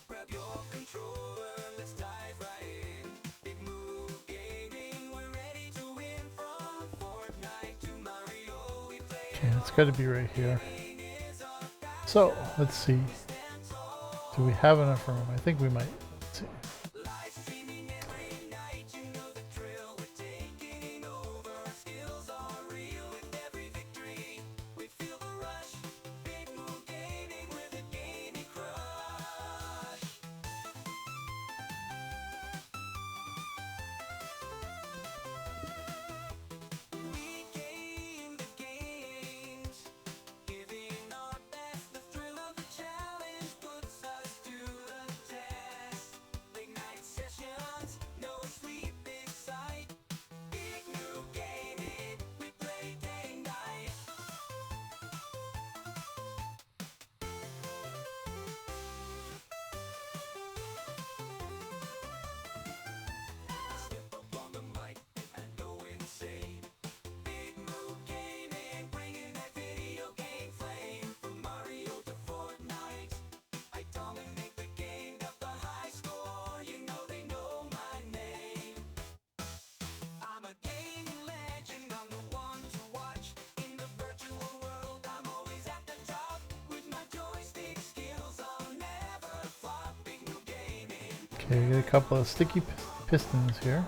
Grab your controller, let's dive right in. Big Move Gaming, we're ready to win. From Fortnite to Mario, we play
Okay, it's got to be right here. So, let's see. Do we have enough room? I think we might. Let's see.
live streaming every night. You know the drill, we're taking over. Our skills are real with every victory. We feel the rush. Big Move Gaming, we're the gaming crush. We game the games, giving our best. The thrill of the challenge puts us to the test.
Okay, we get a couple of sticky pistons here.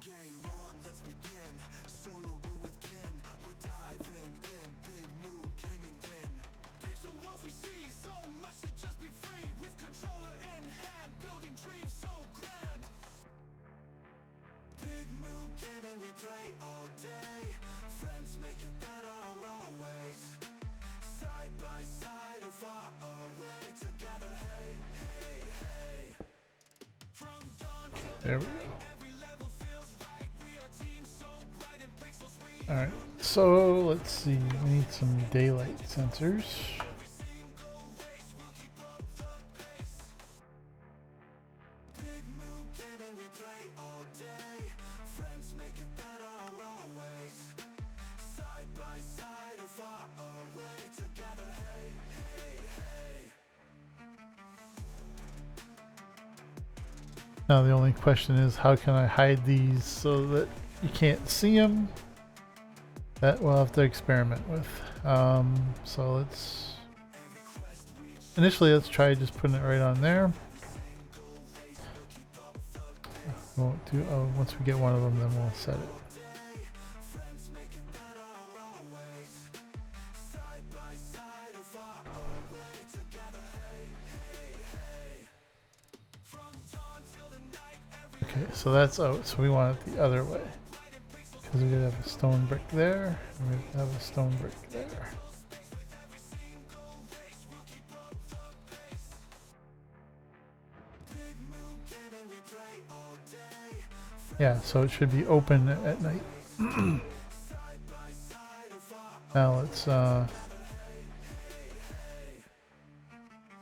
Game on, let's begin. Solo room with Ken. We're diving in. Big move, gaming win.
Picture what we see, so much to just be free. With controller in hand, building dreams so grand.
Big move, gaming, we play all day. Friends make it better always. Side by side or far away. Together, hey, hey, hey.
From dawn till
There we go.
every level feels right. We are team so bright and pixel sweet.
Alright, so let's see. We need some daylight sensors.
Big move, gaming, we play all day. Friends make it better always. Side by side or far away. Together, hey, hey, hey.
Now the only question is, how can I hide these so that you can't see them? That we'll have to experiment with. So let's initially let's try just putting it right on there. Won't do. Oh, once we get one of them, then we'll set it. Okay, so that's out. So we want it the other way. Because we're going to have a stone brick there, and we have to have a stone brick there. Yeah, so it should be open at night. Now let's try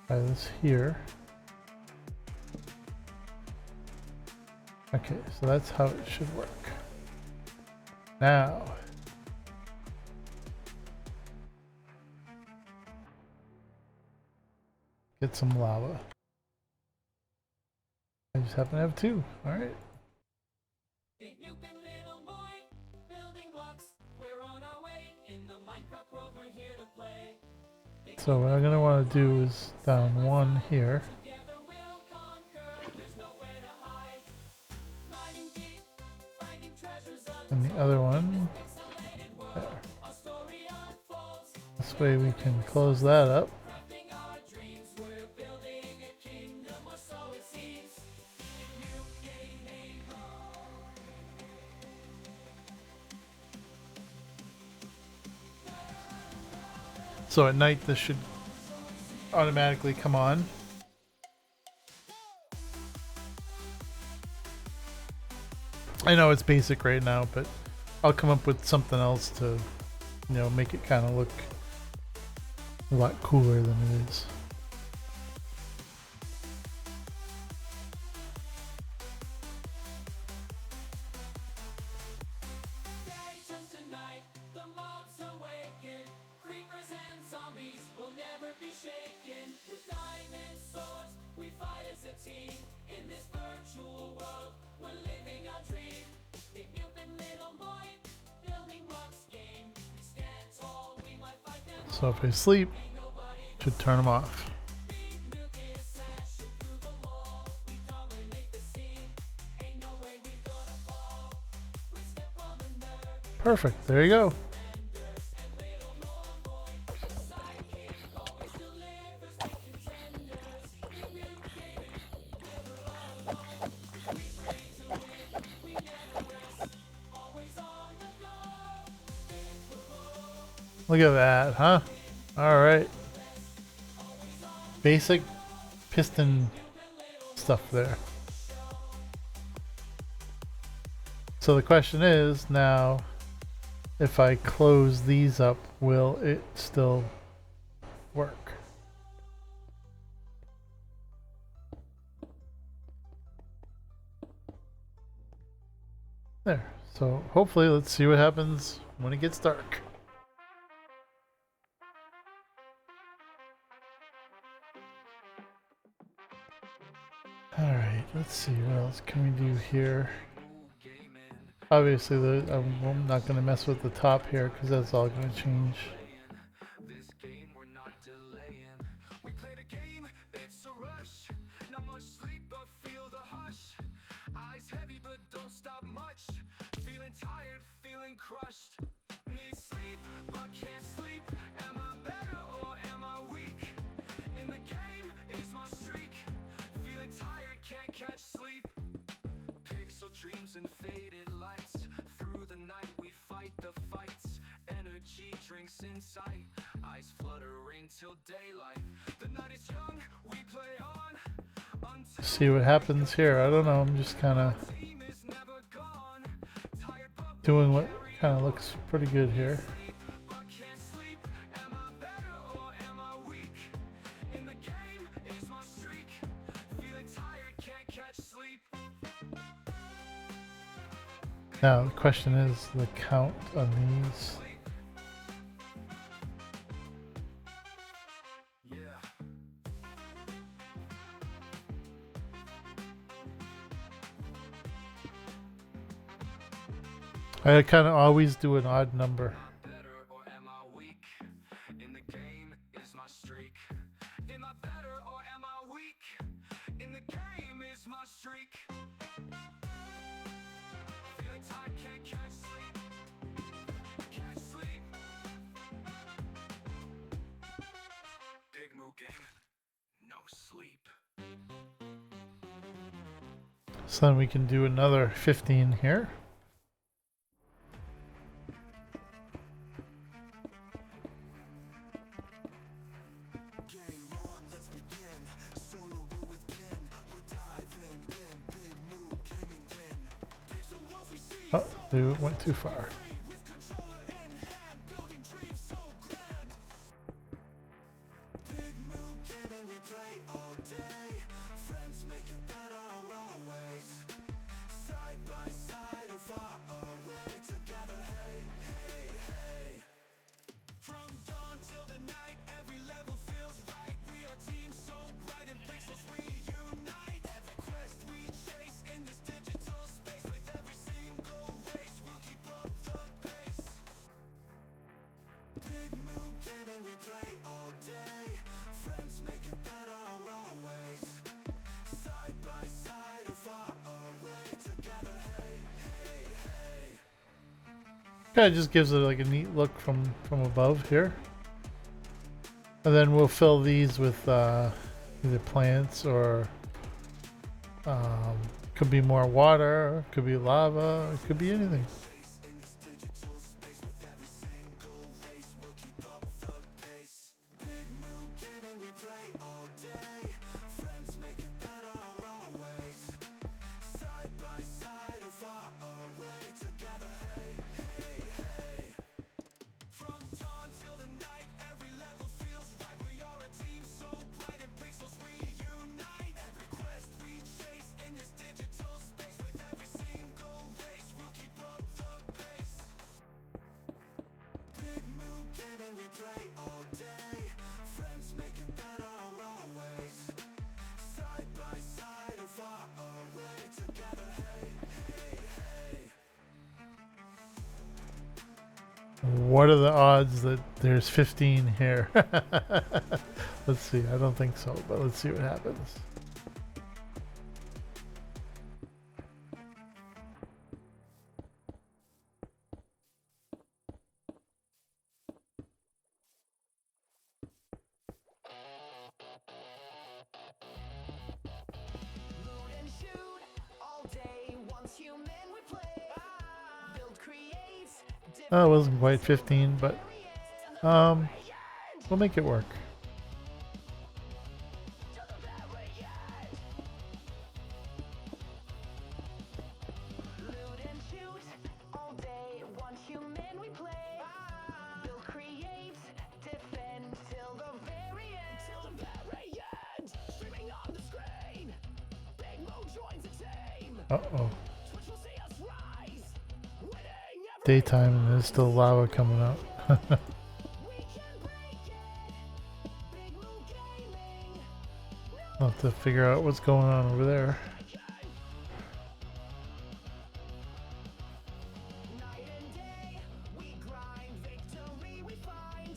this here. Okay, so that's how it should work. Now, get some lava. I just happen to have two. All right.
Big Noop and Little Boy, building blocks. We're on our way. In the Minecraft world, we're here to play.
So what I'm gonna want to do is down one here.
Together we'll conquer. There's nowhere to hide. Mining deep, finding treasures
And the other one there.
Our story unfolds.
This way we can close that up.
Crafting our dreams. We're building a kingdom, or so it seems. New gaming.
So at night this should automatically come on. I know it's basic right now, but I'll come up with something else to, you know, make it kind of look a lot cooler than it is.
Day turns to night, the mobs awaken. Creepers and zombies will never be shaken. With diamond swords, we fight as a team. In this virtual world, we're living our dream. Big Noop and Little Boy, building blocks game. We stand tall, we might fight them.
So if I sleep, should turn them off.
Big Noop is smashing through the wall. We
Perfect. There you go. Look at that, huh? All right. Basic piston stuff there. So the question is now, if I close these up, will it still work? There. So hopefully, let's see what happens when it gets dark. Alright, let's see what else can we do here. Obviously, I'm not going to mess with the top here because that's all going to change.
This game we're not delaying. We played a game, it's a rush. Not much sleep, but feel the hush. Eyes heavy, but don't stop much. Feeling tired, feeling crushed. Need sleep, but can't sleep. Am I better or am I weak? In the game is my streak. Feeling tired, can't catch sleep. Pixel dreams and faded lights. Through the night we fight the fights. Energy drinks in sight. Eyes fluttering till daylight. The night is young, we play on. Until
See what happens here. I don't know. I'm just kind of
the team is never gone. Tired but
doing what kind of looks pretty good here.
I can't sleep. Am I better or am I weak? In the game is my streak. Feeling tired, can't catch sleep.
Now the question is the count on these.
Yeah.
I kind of always do an odd number.
Better or am I weak? In the game is my streak. Am I better or am I weak? In the game is my streak. Feeling tired, can't catch sleep. Can't sleep. Big Moo game, no sleep.
So then we can do another 15 here. Oh, they went too far.
From dawn till the night, every level feels right. We are team so bright and pixels we unite. Every quest we chase in this digital space. With every single race, we'll keep up the pace. Big Moo gaming, we play all day. Friends make it better always. Side by side or far away together. Hey, hey, hey.
Kind of just gives it like a neat look from above here. And then we'll fill these with either plants or could be more water, could be lava, it could be anything.
From dawn till the night, every level feels right. We are a team so bright and pixels we unite. Every quest we chase in this digital space. With every single race, we'll keep up the pace. Big Moo gaming, we play all day. Friends make it better always. Side by side or far away together. Hey, hey, hey.
What are the odds that there's 15 here? Let's see. I don't think so, but let's see what happens. Oh, it wasn't quite 15, but we'll make it work.
Loot and shoot all day. One human we play. Build, create, defend till the very end. Till the very end. Streaming on the screen. Big Mo joins the team.
Uh-oh.
Twitch will see us rise. Winning every
Daytime and there's still lava coming out.
we can break it. Big Mo Gaming.
I'll have to figure out what's going on over there.
Night and day, we grind, victory we find.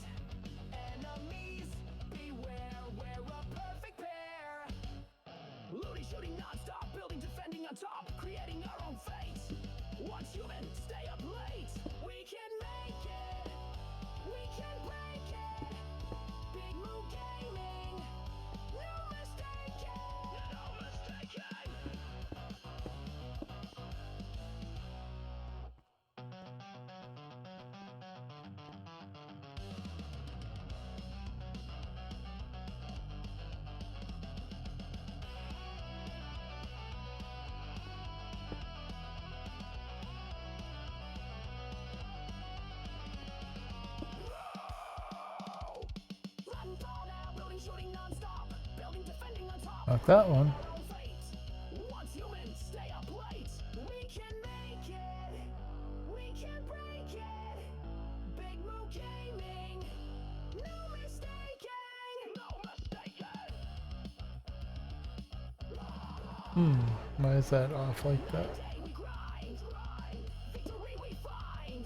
Enemies, beware, we're a perfect pair. Looting, shooting non-stop, building, defending on top, creating our own fate. Once human, stay up late. We can make it, we can break it. Big Moo Gaming, no mistaking, no mistaking. Run, fall now, building, shooting non-stop, building, defending on top.
Not that one.
Our own fate. Once human, stay up late. We can make it. We can break it. Big Moo Gaming. No mistaking. No mistaking.
Why is that off like that?
Day we grind. Victory we find.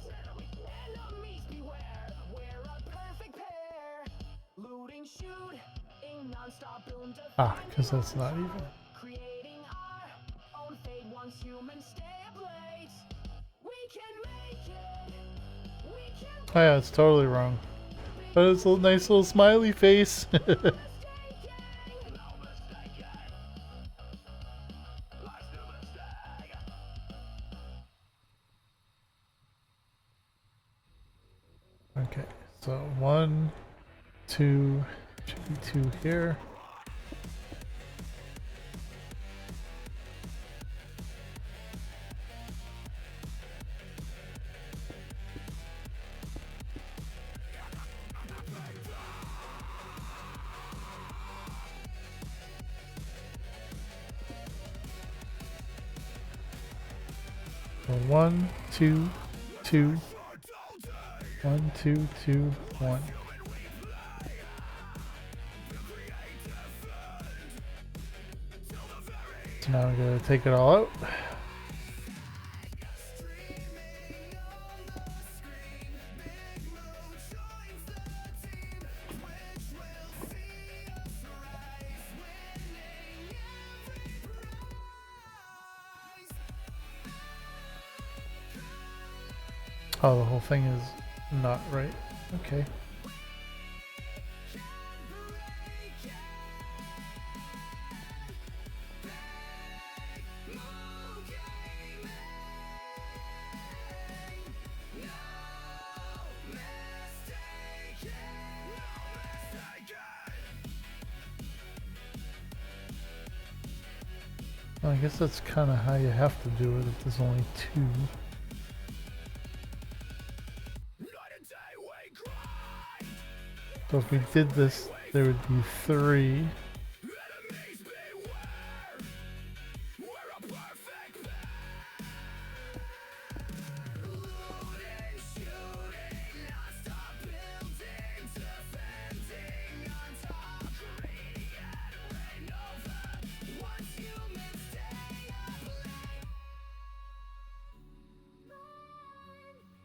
Enemies beware. We're a perfect pair. Looting, shooting non-stop, building,
Ah, because that's not even.
creating our own fate. Once humans stay up late, we can make it. We can
Oh yeah, it's totally wrong. But it's a nice little smiley face.
mistaking.
Okay, so 1, 2, should be 2 here. So 1, 2, 2. 1, 2, 2, 1. So now I'm gonna take it all out. Oh, the whole thing is not right. Okay. Well, I guess that's kind of how you have to do it if there's only 2. So if we did this, there would be 3.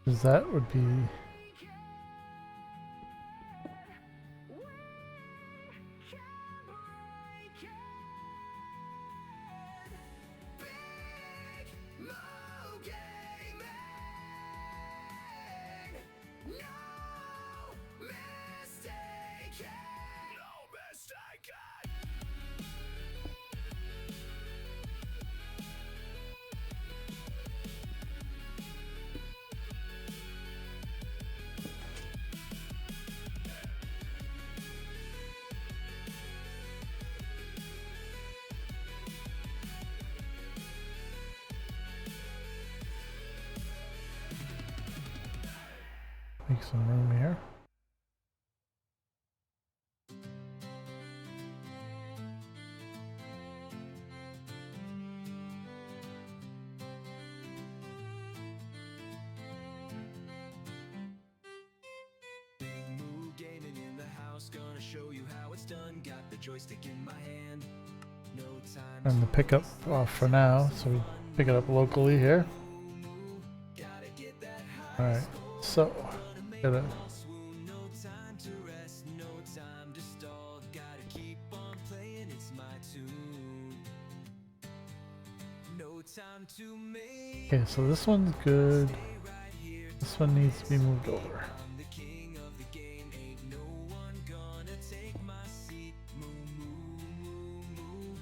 Because that would be... Make some room here.
Big Moo gaming in the house, gonna show you how it's done. Got the joystick in my hand. No time
And the pickup off for now, so we pick it up locally here.
gotta get that high.
All right, so gotta
Swoon, no time to rest, no time to stall. Gotta keep on playing, it's my tune. No time to make
okay. So this one's good.
right here.
This one needs to be moved over.
I'm the king of the game, ain't no one gonna take my seat. Moo, moo, moo, moo.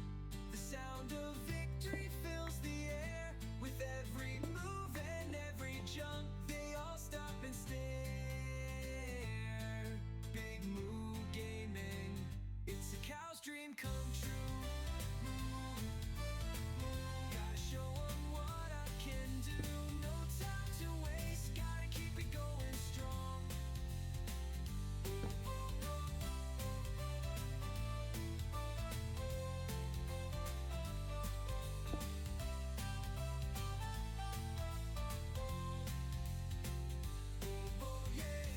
The sound of victory fills the air. With every move and every jump, they all stop and stare. Big Moo Gaming, it's a cow's dream come true. Gotta show 'em what I can do. No time to waste, gotta keep it going strong.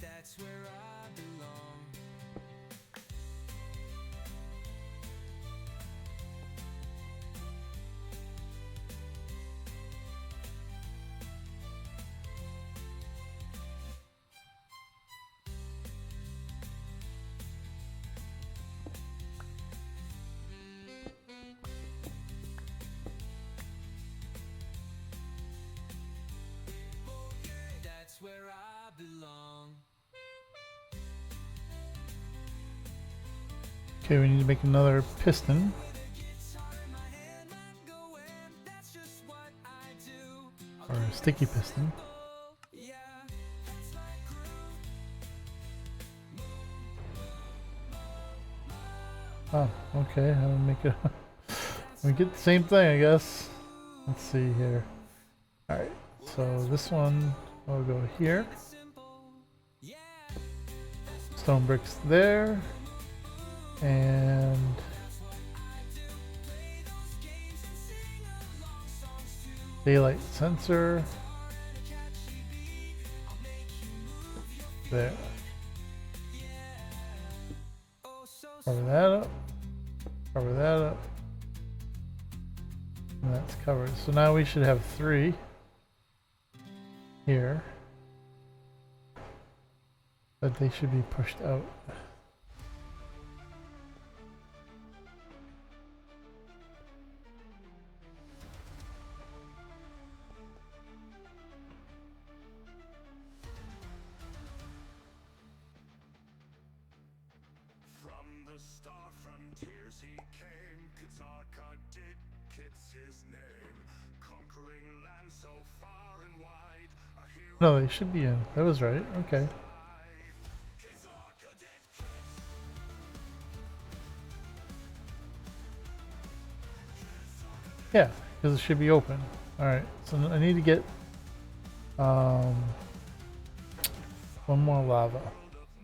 That's where I belong. That's where I belong.
Okay, we need to make another piston
Guitar in my hand, I'm going. That's just what I do.
or a sticky piston.
Yeah, that's my groove.
Oh, okay. How do we make it? We get the same thing, I guess. Let's see here. All right. So this one will go here. Stone bricks there. And daylight sensor there. Cover that up. Cover that up. And that's covered. So now we should have 3 here. But they should be pushed out.
From the star frontiers he came. Kazaka did Kit's his name. Conquering lands so far and wide. A hero
No, they should be in. That was right. Okay.
Kazaka did
Yeah, because it should be open. All right. So I need to get one more lava.
of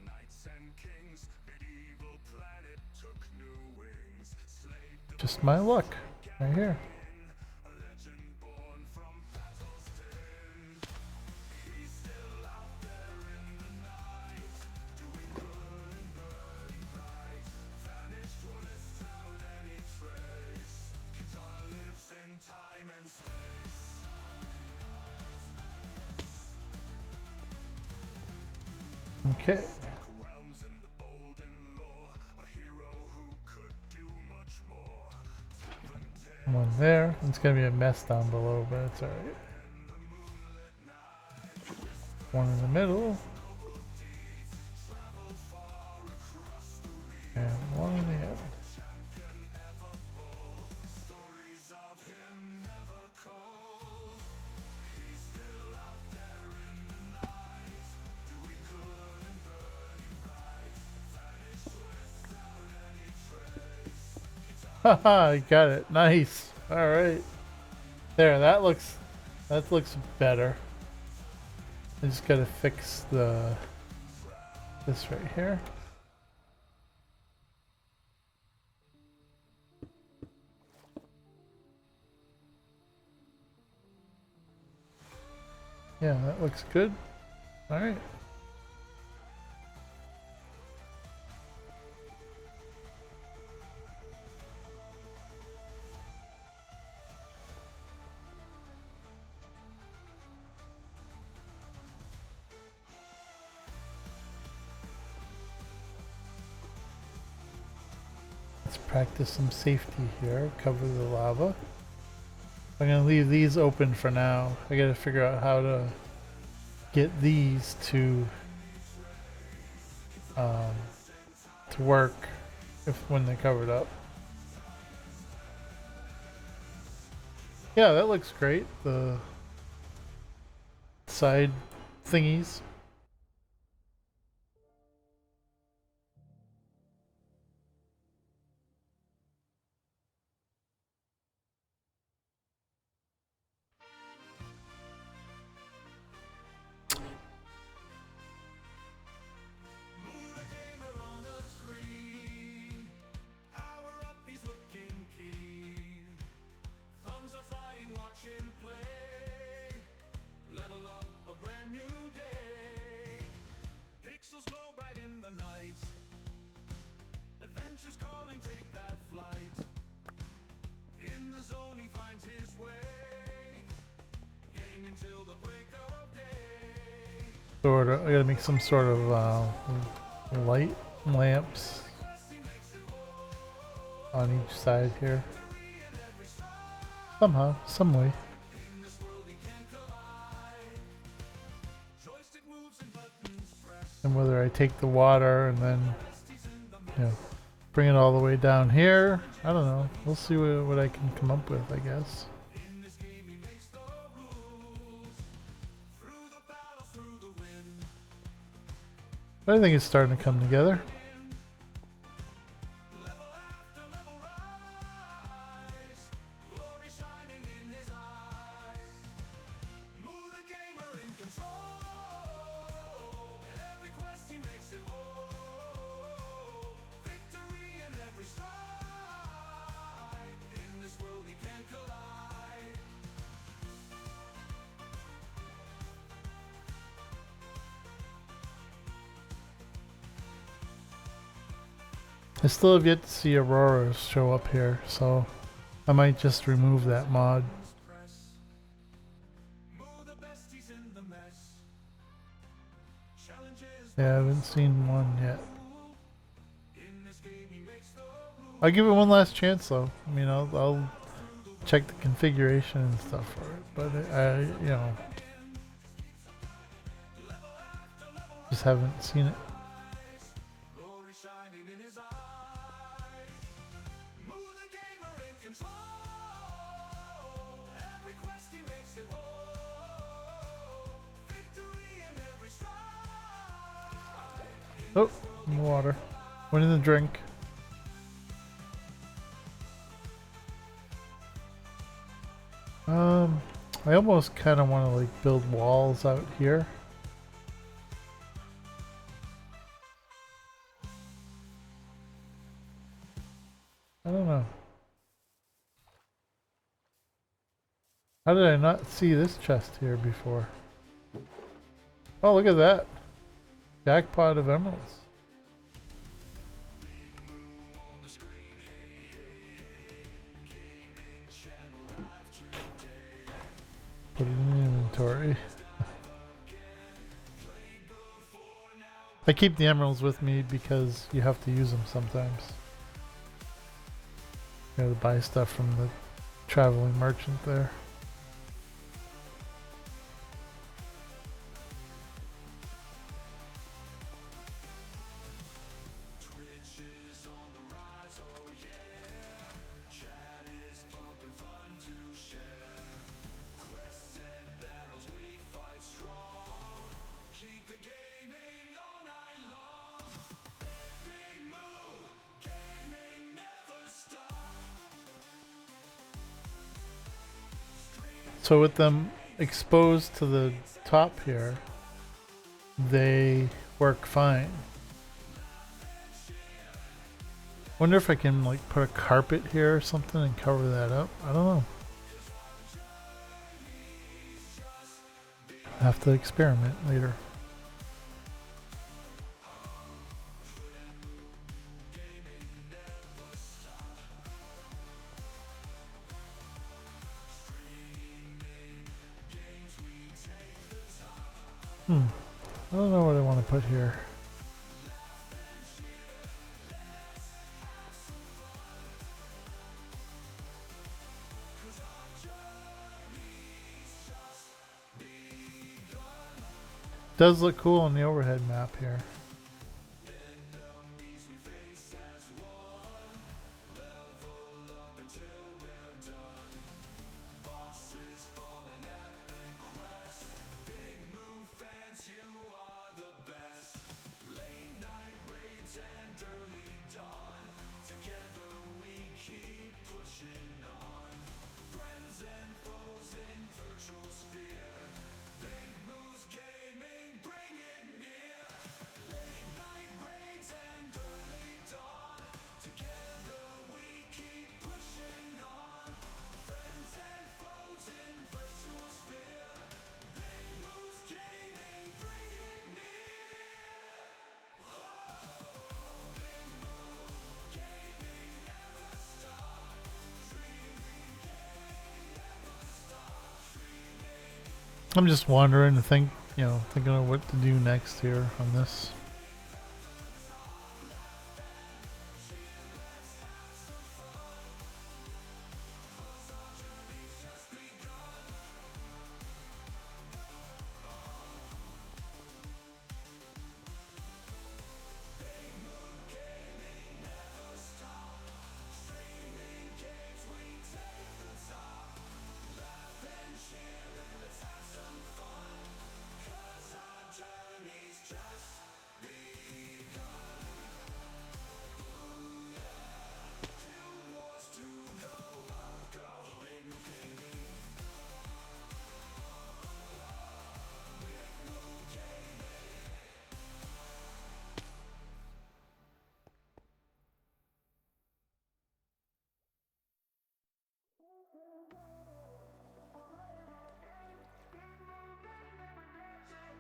knights and kings. Medieval planet took new wings. Slayed the
Just my luck. Right here.
a legend born from battle's din. He's still out there in the night, doing good and burning bright. Vanished without any trace. Guitar lives in time and space.
Okay.
Realms in the golden lore. A hero who could do much more.
One there. It's gonna be a mess down below, but it's alright. One in the middle. And one in the end.
Stories of him never cold. He's still out there in the night, doing good and burning bright. Vanished without any trace.
Haha, I got it. Nice. Alright. There, that looks better. I just gotta fix the this right here. Yeah, that looks good. All right. Let's practice some safety here. Cover the lava. I'm gonna leave these open for now. I gotta figure out how to get these to work when they're covered up. Yeah, that looks great. The side thingies. Sort of, I gotta make some sort of light lamps on each side here. Somehow, some way. And whether I take the water and then, you know, bring it all the way down here, I don't know. We'll see what I can come up with, I guess. But I think it's starting to come together. I still have yet to see Auroras show up here, so I might just remove that mod. Yeah, I haven't seen one yet. I'll give it one last chance though. I mean, I'll check the configuration and stuff for it, but I you know, just haven't seen it. Oh, water. Went in the drink. I almost kind of want to like build walls out here. I don't know. How did I not see this chest here before? Oh, look at that. Jackpot of emeralds. Put it in the inventory. I keep the emeralds with me because you have to use them sometimes. You gotta buy stuff from the traveling merchant there. So with them exposed to the top here, they work fine. Wonder if I can like put a carpet here or something and cover that up. I don't know. Have to experiment later. I don't know what I want to put here. Does look cool on the overhead map here. I'm just wondering to think, thinking of what to do next here on this.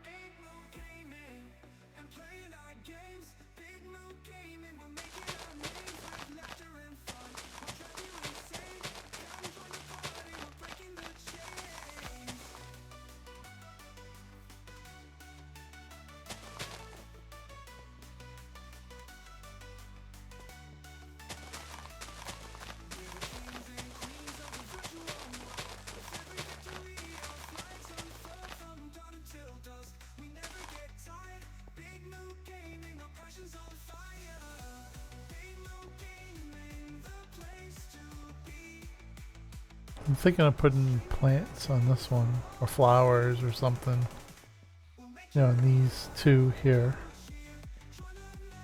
Big Move Gaming and playing our games. Big Move Gaming, we're making our names with laughter and fun. We'll drive you insane. Come join the party, we're breaking the chains. We're the kings and queens of the virtual world. With every victory, our flags unfurl from dawn until dusk. We never get tired. Big Move Gaming, our passion's on fire. Big Move Gaming, the place to be.
I'm thinking of putting plants on this one, or flowers or something. These two here.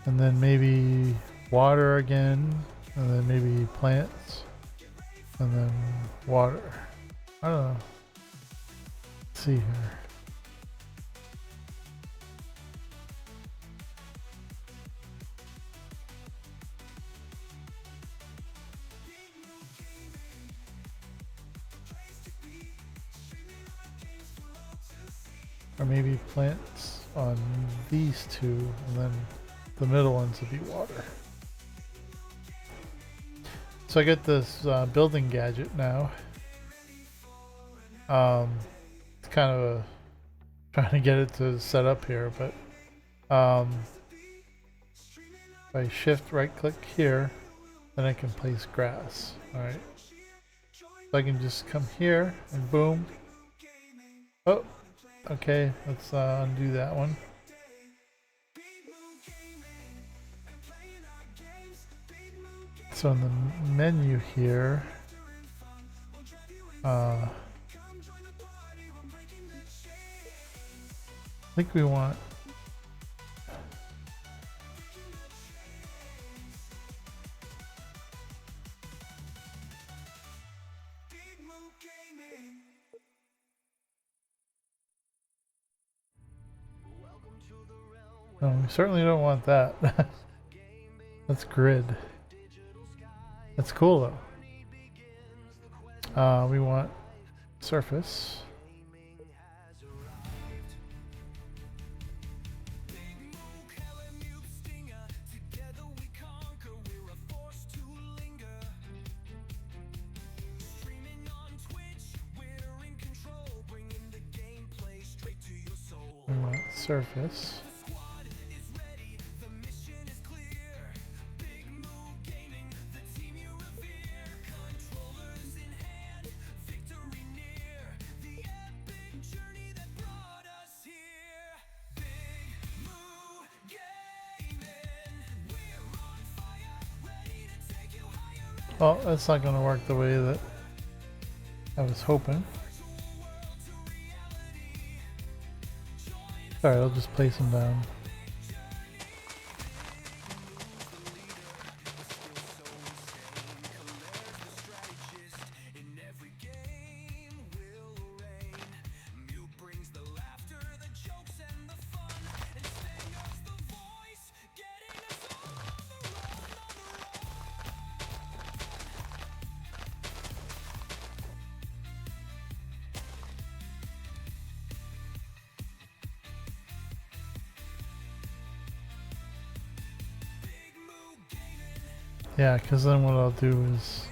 And then maybe water again, and then maybe plants, and then water. I don't know. Let's see here. Or maybe plants on these two, and then the middle ones would be water. So I get this building gadget now. It's kind of trying to get it to set up here, but if I shift right click here, then I can place grass. Alright. So I can just come here and boom. Oh, okay, let's undo that one. So in the menu here, I think we want no, we certainly don't want that. That's grid. That's cool though. We want surface.
Together we conquer, we're a force to linger. Streaming on Twitch, we're in control, bringing the gameplay straight to your soul.
We want surface.
The squad is ready, the mission is clear. Big Moo Gaming, the team you revere. Controllers in hand, victory near. The epic journey that brought us here. Big Moo Gaming, we're on fire, ready to take you higher.
Well, that's not going to work the way that I was hoping. Alright, I'll just place them down.
In every game will reign. Mew brings the laughter, the jokes, and the fun. And Stengar's the voice, getting us all on the run. Big Moo Gaming.
Yeah, because then what I'll do is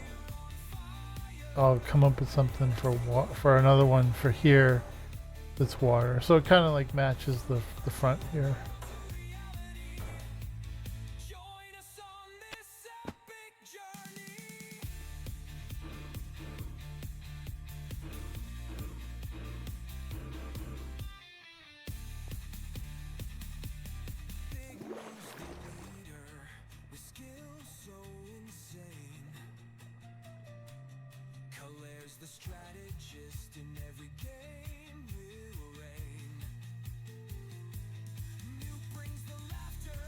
I'll come up with something for another one for here that's water. So it kind of like matches the front here.
Join us on this epic journey. Big Moo's the leader, with skill so insane. Colaire's the strategist, in every game will reign. Mew brings the laughter,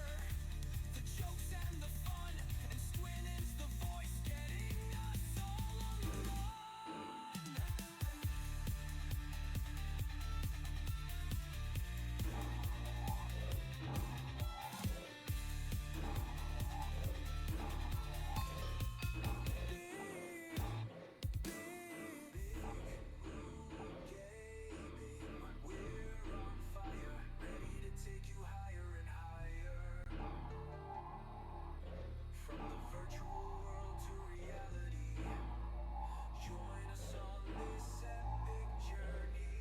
the jokes and the fun, and Squintin's the voice, getting us all on the run. We're on fire, ready to take you higher and higher. From the virtual world to reality, join us on this epic journey.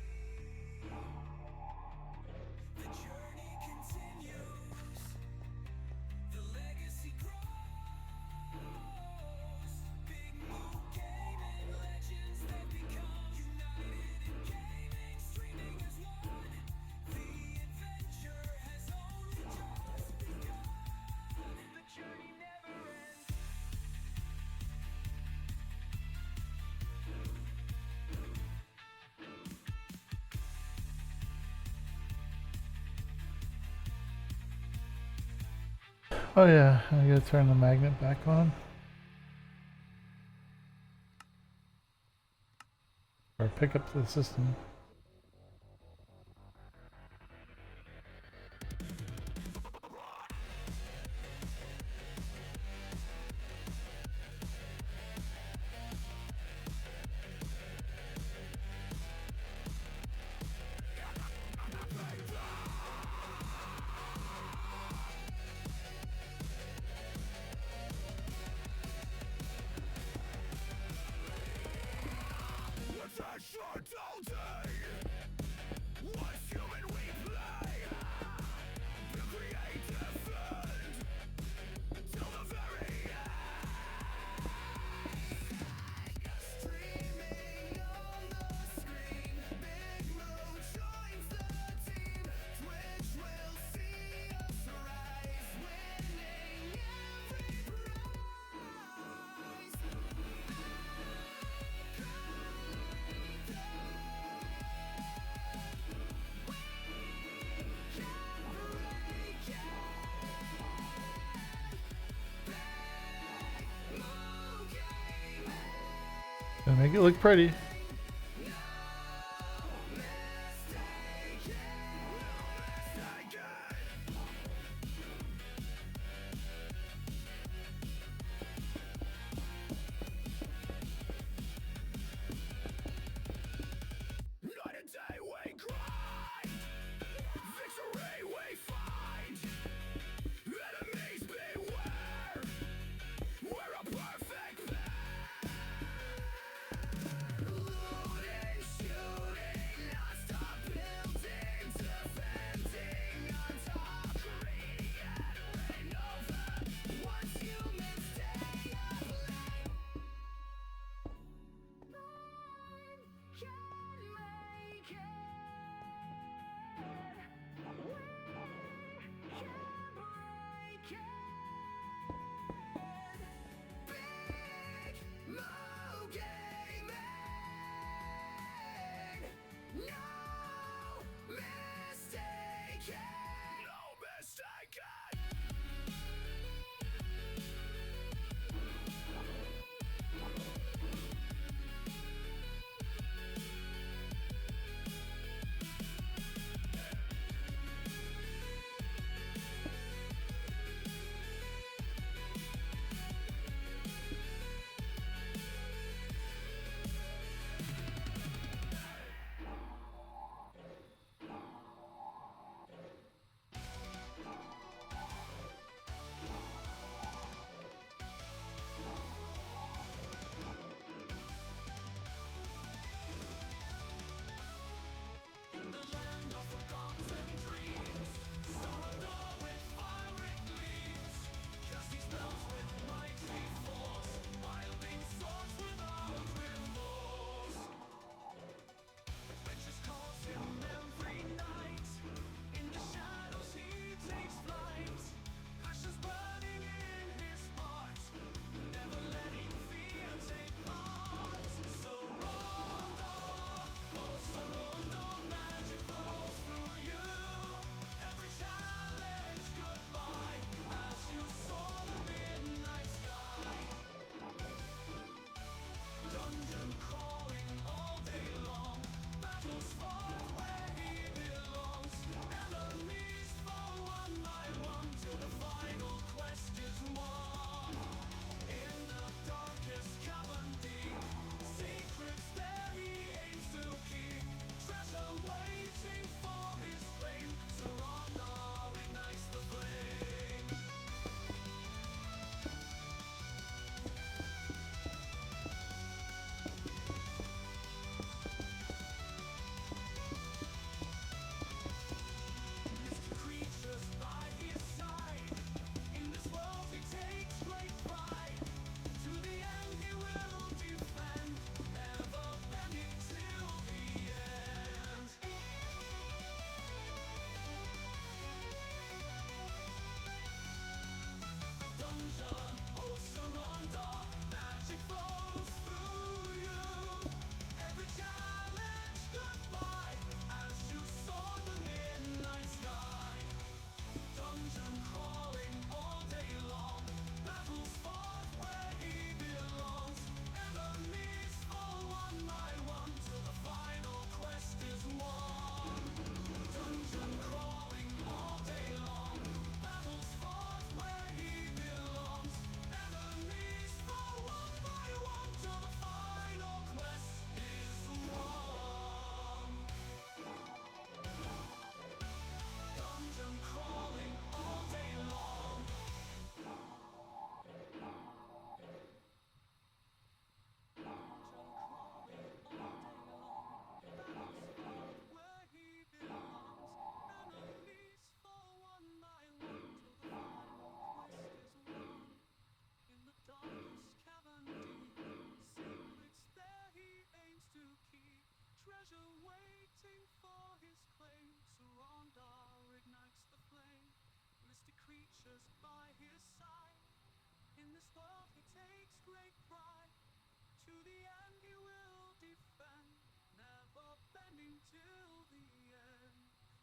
The journey continues, the legacy grows. Big Moo Gaming, legends they become, united in gaming, streaming as one. The adventure has only just begun. The journey never ends.
Oh yeah, I gotta turn the magnet back on. Or pick up the system. Gonna make it look pretty.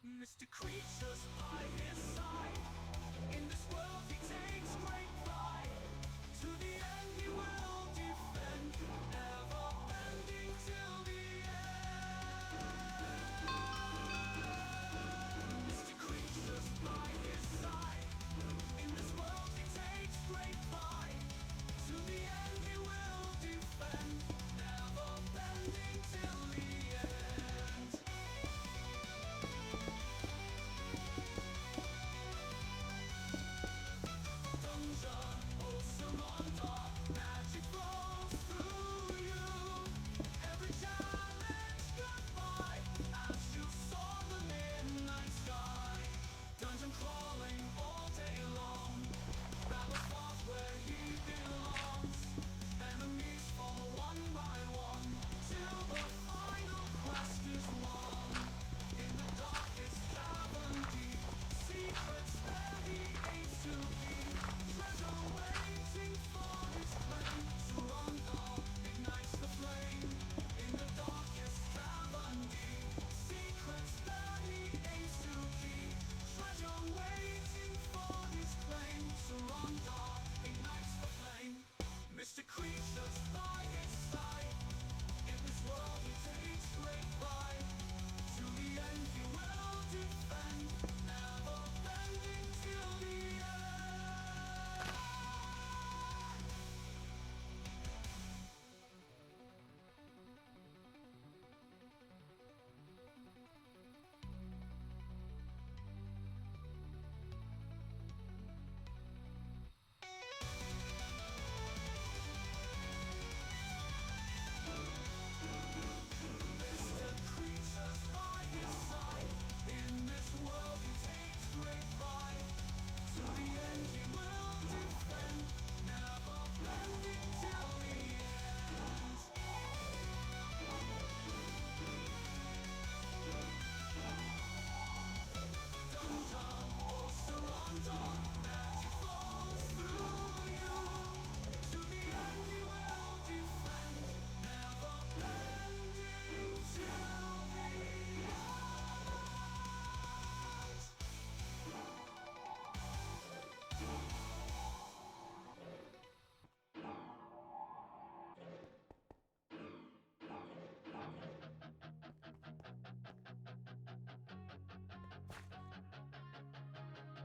Mr. Creatures by his side. In this world he takes great pride. To the end he will defend, never bending till the end. Mr. Creatures by his side. In this world he takes great pride. To the end he will defend, never bending till the end. Dungeon, oh surrender, magic flows through you. Every challenge goodbye as you soar the midnight sky. Dungeon crawling all day long, battle fought where he belongs. Enemies fall one by one till the final quest is won. In the darkest cavern deep, secrets that he aims to keep. Treasure waiting for his claim. Surrender ignites the flame. In the darkest cavern deep, secrets that he aims to keep. Treasure waiting for his claim. Surrender ignites the flame. Mr. Creatures by his side. In this world he takes great pride. To the end he will defend, never bending till the end. Mr. Creatures by his side. In this world he takes great pride. To the end he will defend, never bending till the end. Dungeon, oh surrender, magic flows through you. To the end he will defend, never bending till the end.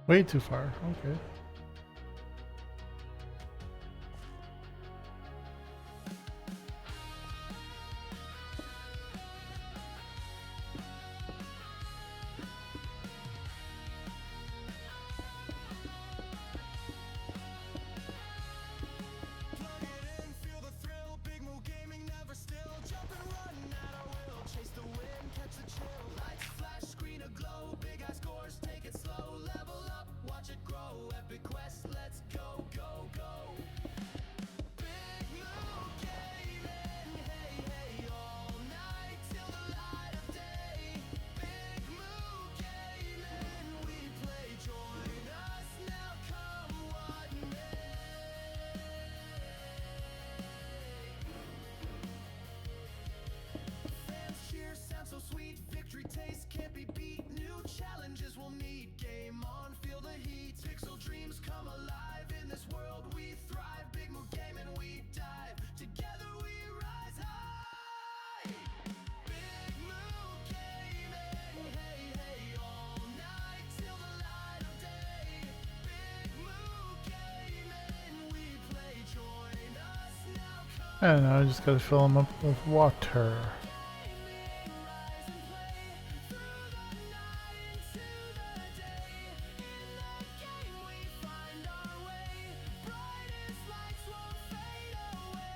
Way too far. Okay.
Plug it in, feel the thrill. Big Moo Gaming, never still. Jump and run at our will. Chase the wind, catch the chill. Lights flash, screen aglow. Big high scores, take it slow. Level up, watch it grow. Epic quest, let's go, go, go. Big Moo Gaming, hey, hey, all night till the light of day. Big Moo Gaming, we play. Join us now, come what may. Fans cheer, sound so sweet. Victory taste can't be beat. New challenges we'll meet. Game on, feel the heat. Pixel dreams come alive. In this world we thrive. Big Moo Gaming, we dive. Together we rise high. Big Moo Gaming, hey, hey, all night till the light of day. Big Moo Gaming, we play. Join us now, come.
I don't know. I just gotta fill them up with water.
Rise and play through the night into the day. In the game we find our way. Brightest lights won't fade away.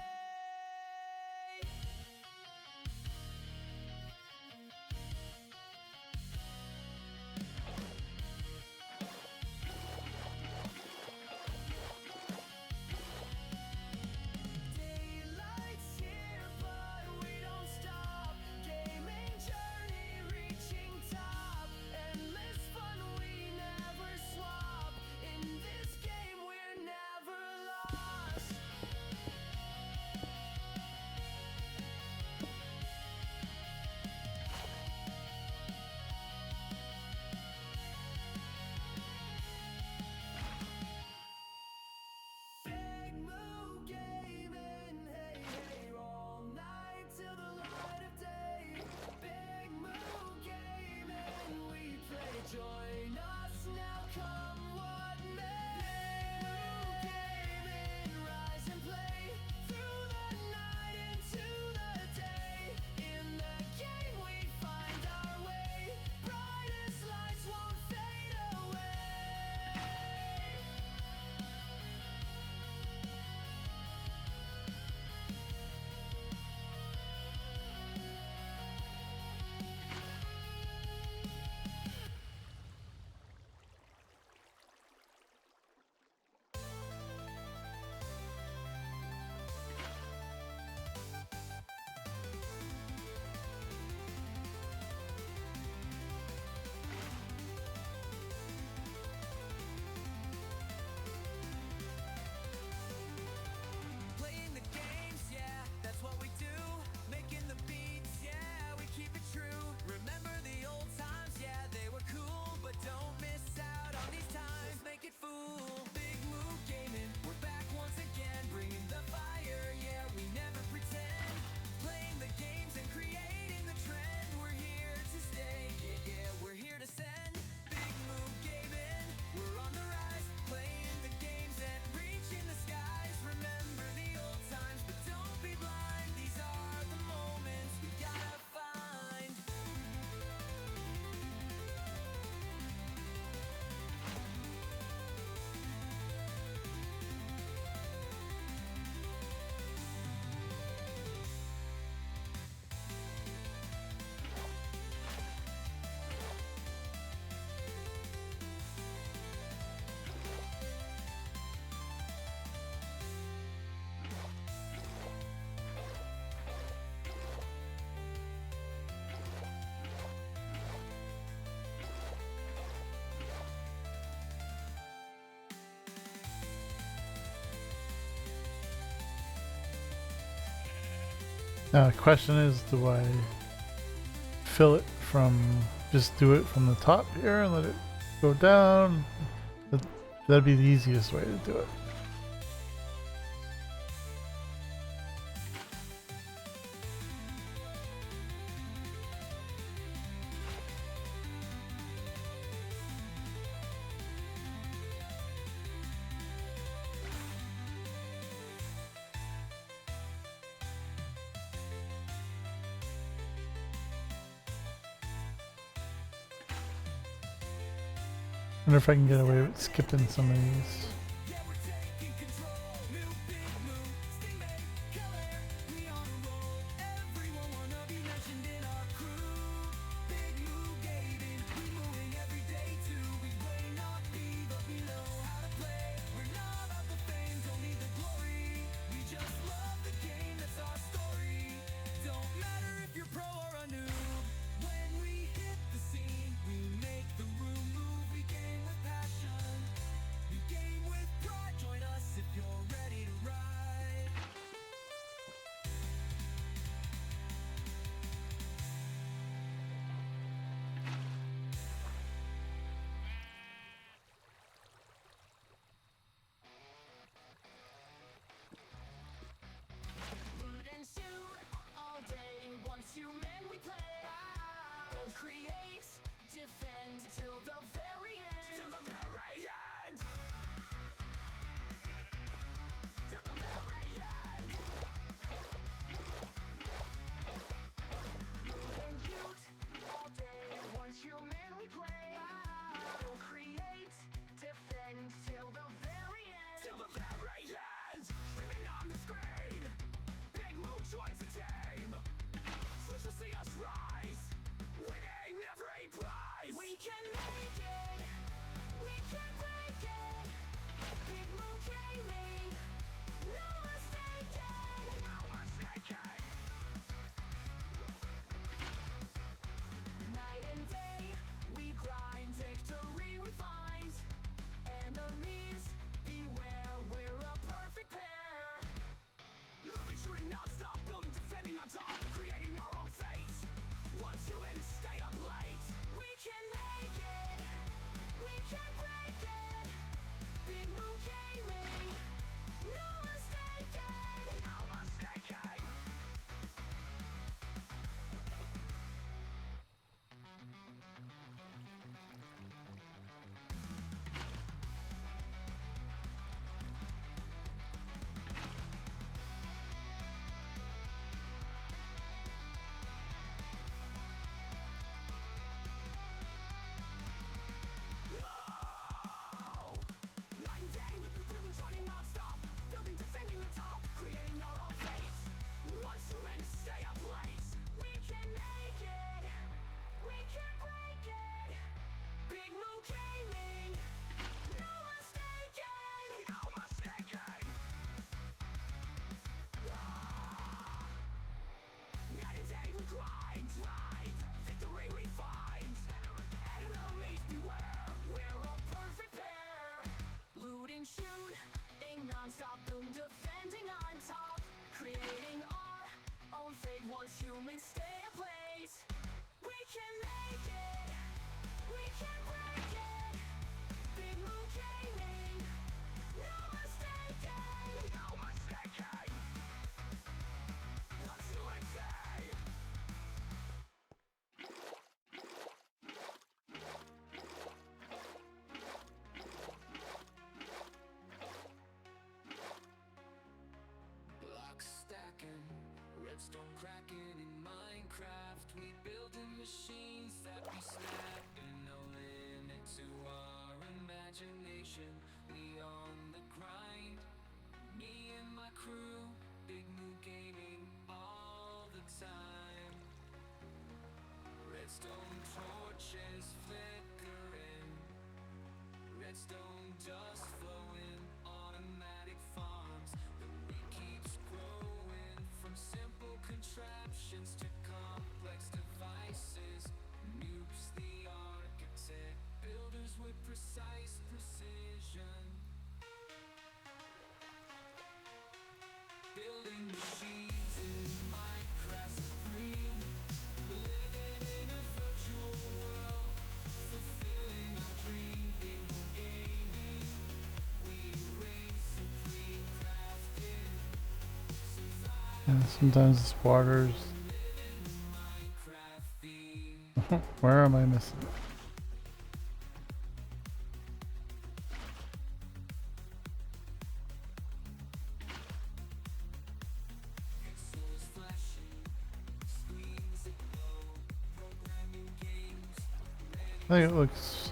Daylight's here, but we don't stop.
Now the question is, do I fill it from, just do it from the top here and let it go down? That'd be the easiest way to do it. Wonder if I can get away with skipping some of these.
Yeah, we're taking control. New big move, steammate, killer. We on a roll. Everyone wanna be mentioned in our crew. Big move gaming, we moving every day too. We may not be, but we know how to play. We're not about the fame, don't need the glory. We just love the game, that's our story. Don't matter if you're pro or a noob. When we hit the scene, we make the room move. We game with passion. We game with pride. Join us if you're ready to ride.
Loot and shoot all day. Once human we play. Create, defend till the very end. Till the very end. Till the very end. Loot and shoot all day. Once human we play. Create, defend till the very end. Till the very end. Screaming on the screen. Big Move joins the team. Switch to see us rise. Winning every prize. We can make it. We can break it. Big Move gaming. No mistaking. No mistaking. Night and day, we grind. Victory we find. Enemies, beware. We're a perfect pair. Moving, shooting non-stop, building, defending on top, creating our own fate. Once you in, stay up late. We can make it. We can break it. Big Move gaming. No mistaking. No mistaking. Night and day, we're running non-stop, building, defending the top, creating our own fate. Once you in, stay up late. We can make it. We can break it. Big Move gaming. No mistaking. No mistaking. Night and day we grind, victory we find. Enemies beware, we're a perfect pair. Looting, shooting non-stop, boom, defending on top, creating our own fate. Once humans stay in place, we can make it. We can break it. Big Move gaming. No mistaking. No mistaking. Once you in, stay.
Block stacking, redstone cracking in Minecraft. We building machines that we snapping. No limit to our imagination. We on the grind. Me and my crew, Big Move gaming all the time. Redstone torches flickering. Redstone dust flowing, automatic farms. The wheat keeps growing from simple contraptions to complex devices. Noobs the architect, builders with precise precision. Building machines in Minecraft.
And sometimes it's waters. Where am I missing? I think it looks.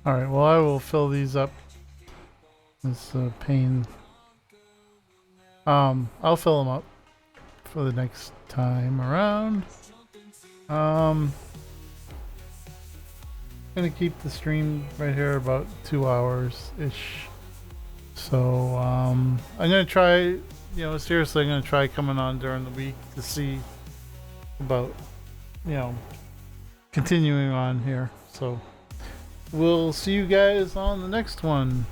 All right. Well, I will fill these up. It's a pain. I'll fill them up for the next time around. Gonna keep the stream right here about 2 hours ish. So I'm gonna try, seriously, I'm gonna try coming on during the week to see about, continuing on here. So we'll see you guys on the next one.